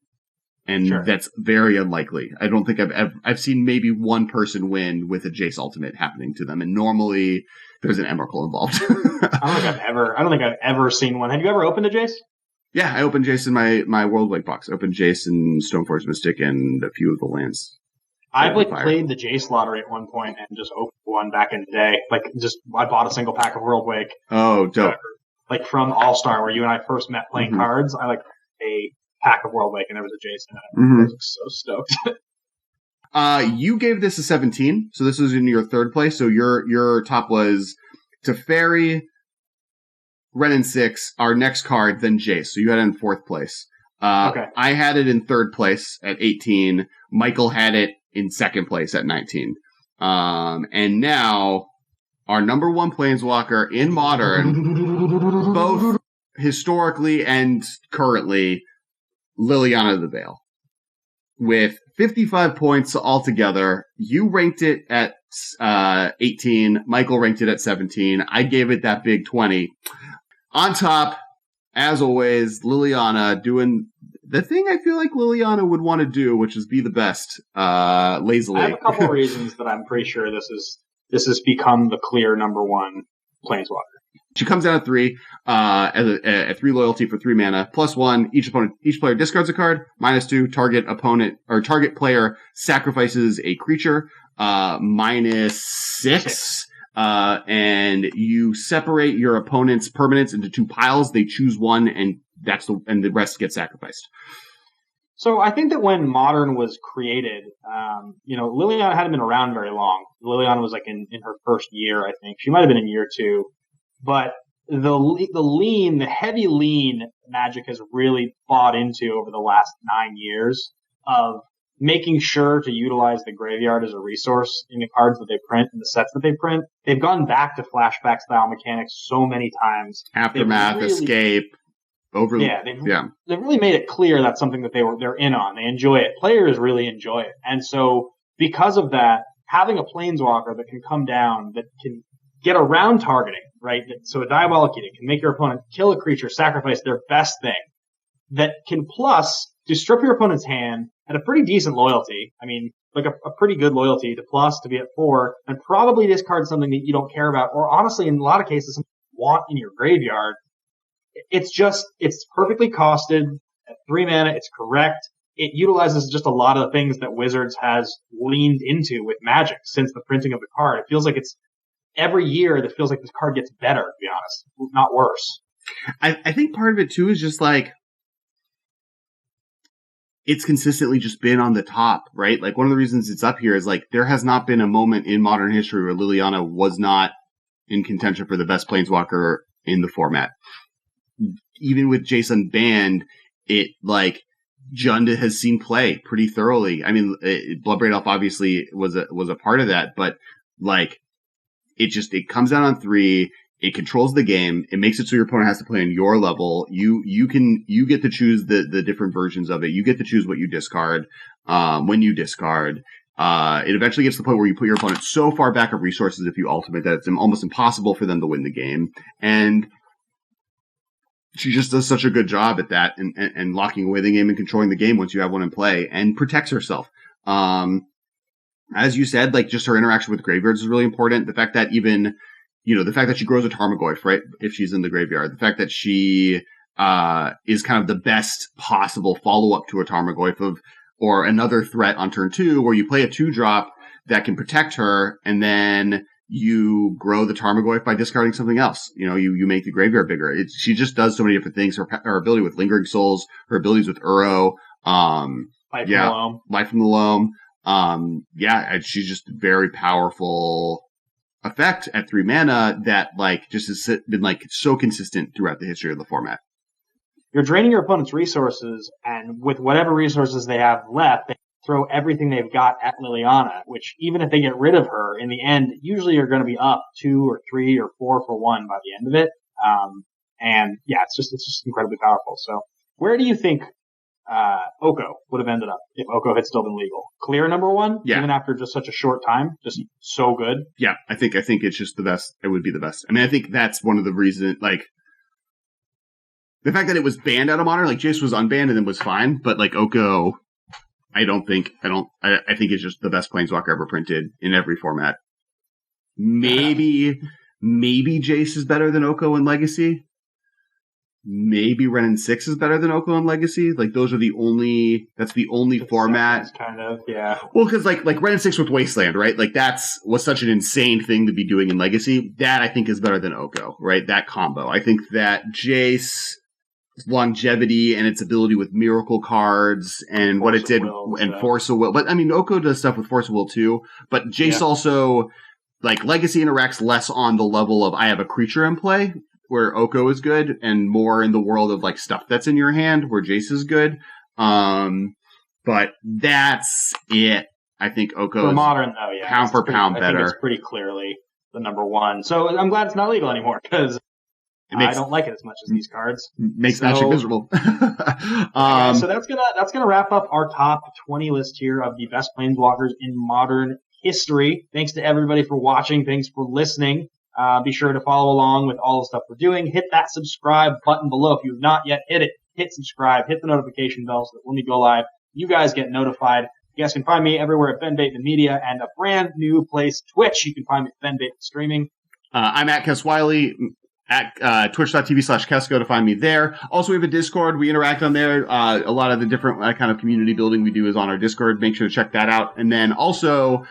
And that's very unlikely. I don't think I've seen maybe one person win with a Jace ultimate happening to them, and normally there's an Emrakul involved. I don't think I've ever seen one. Have you ever opened a Jace? Yeah, I opened Jace in my World Wake box. I opened Jace and Stoneforge Mystic and a few of the lands. I've played the Jace lottery at one point and just opened one back in the day. I bought a single pack of World Wake. Oh, dope! Like from All Star, where you and I first met playing cards. I a pack of World Wake, and there was a Jace in it. I was so stoked. You gave this a 17, so this was in your third place. So your top was Teferi, Ren in 6, our next card, then Jace. So you had it in fourth place. Okay. I had it in third place at 18. Michael had it in second place at 19. And now our number one Planeswalker in Modern, both historically and currently, Liliana the Veil. With 55 points altogether, you ranked it at 18. Michael ranked it at 17. I gave it that big 20. On top, as always, Liliana doing the thing I feel like Liliana would want to do, which is be the best, lazily. I have a couple of reasons that I'm pretty sure this has become the clear number one Planeswalker. She comes down at 3, at 3 loyalty for 3 mana, +1, each player discards a card, -2, target player sacrifices a creature, -6, and you separate your opponent's permanents into 2 piles, they choose one, and the rest get sacrificed. So I think that when Modern was created, Liliana hadn't been around very long. Liliana was in her first year, I think. She might have been in year 2. But the heavy lean Magic has really bought into over the last 9 years of making sure to utilize the graveyard as a resource in the cards that they print and the sets that they print. They've gone back to flashback style mechanics so many times. Aftermath, Escape, they've really made it clear that's something that they're in on. They enjoy it. Players really enjoy it. And so because of that, having a Planeswalker that can come down, that can get around targeting, right? So a Diabolic Edict can make your opponent kill a creature, sacrifice their best thing, that can plus to strip your opponent's hand at a pretty decent loyalty. I mean, like a pretty good loyalty to plus to be at 4, and probably discard something that you don't care about, or honestly, in a lot of cases, something you want in your graveyard. It's perfectly costed at 3 mana. It's correct. It utilizes just a lot of the things that Wizards has leaned into with Magic since the printing of the card. It feels like it's every year that feels like this card gets better, to be honest, not worse. I think part of it too is just it's consistently just been on the top, right? Like, one of the reasons it's up here is there has not been a moment in modern history where Liliana was not in contention for the best Planeswalker in the format. Even with Jason banned, Jund has seen play pretty thoroughly. I mean, Bloodbraid Elf obviously was a part of that, but it comes down on 3. It controls the game. It makes it so your opponent has to play on your level. You get to choose the different versions of it. You get to choose what you discard, when you discard. It eventually gets to the point where you put your opponent so far back of resources if you ultimate that it's almost impossible for them to win the game. And she just does such a good job at that and locking away the game and controlling the game once you have one in play, and protects herself. As you said, just her interaction with graveyards is really important. The fact that the fact that she grows a Tarmogoyf, right, if she's in the graveyard. The fact that she is kind of the best possible follow-up to a Tarmogoyf or another threat on turn 2, where you play a 2-drop that can protect her, and then you grow the Tarmogoyf by discarding something else. You make the graveyard bigger. She just does so many different things. Her ability with Lingering Souls, her abilities with Uro, Life from the Loam. Life from the Loam. she's just very powerful effect at 3 mana that like just has been like so consistent throughout the history of the format. You're draining your opponent's resources, and with whatever resources they have left, they throw everything they've got at Liliana, which even if they get rid of her, in the end, usually you're going to be up 2 or 3 or 4 for 1 by the end of it. It's just incredibly powerful. So where do you think Oko would have ended up if Oko had still been legal? Clear number 1, even after just such a short time, just so good. Yeah, I think it's just the best. It would be the best. I mean, I think that's one of the reasons, like, the fact that it was banned out of Modern, like Jace was unbanned and then was fine, but like Oko, I think it's just the best Planeswalker ever printed in every format. Maybe Jace is better than Oko in Legacy. Maybe Renin 6 is better than Oko in Legacy. Like that's the only format. Kind of, yeah. Well, because like Renin 6 with Wasteland, right? Like was such an insane thing to be doing in Legacy. That I think is better than Oko, right? That combo. I think that Jace longevity and its ability with miracle cards and what it did and Force of Will. But I mean, Oko does stuff with Force of Will too. But Jace also, like, Legacy interacts less on the level of I have a creature in play, where Oko is good, and more in the world of like stuff that's in your hand, where Jace is good. But that's it. I think Oko is Modern though, pound for pound better. I think it's pretty clearly the number 1. So I'm glad it's not legal anymore because I don't like it as much as these cards. Makes Magic miserable. So that's gonna wrap up our top 20 list here of the best Planeswalkers in Modern history. Thanks to everybody for watching. Thanks for listening. Be sure to follow along with all the stuff we're doing. Hit that subscribe button below if you have not yet hit it. Hit subscribe. Hit the notification bell so that when we go live, you guys get notified. You guys can find me everywhere at Ben Bateman Media and a brand new place, Twitch. You can find me at Ben Bateman Streaming. I'm at Kess Wiley. At twitch.tv/Kess, go to find me there. Also, we have a Discord. We interact on there. A lot of the different kind of community building we do is on our Discord. Make sure to check that out. And then also,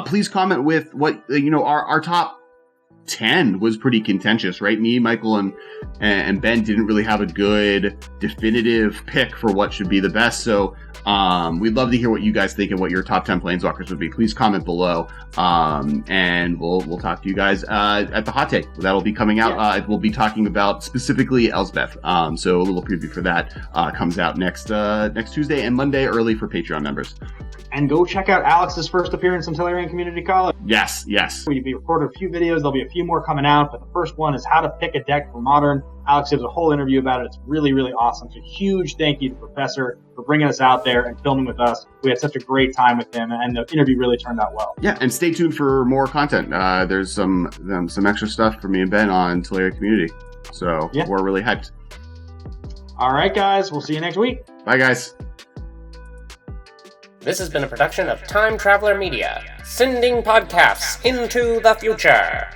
please comment with what, our top 10 was pretty contentious, right? Me, Michael, and Ben didn't really have a good definitive pick for what should be the best. So we'd love to hear what you guys think and what your top 10 Planeswalkers would be. Please comment below, and we'll talk to you guys at the hot take. That'll be coming out. We'll be talking about specifically Elspeth. So a little preview for that comes out next Tuesday and Monday early for Patreon members. And go check out Alex's first appearance on Tellurian Community College. Yes. We recorded a few videos. There'll be a few more coming out, but the first one is how to pick a deck for Modern. Alex gives a whole interview about it. It's really, really awesome. So huge thank you to Professor for bringing us out there and filming with us. We had such a great time with him, and the interview really turned out well. Yeah, and stay tuned for more content. There's some extra stuff for me and Ben on Tellurian Community. So we're really hyped. All right, guys. We'll see you next week. Bye, guys. This has been a production of Time Traveler Media, sending podcasts into the future.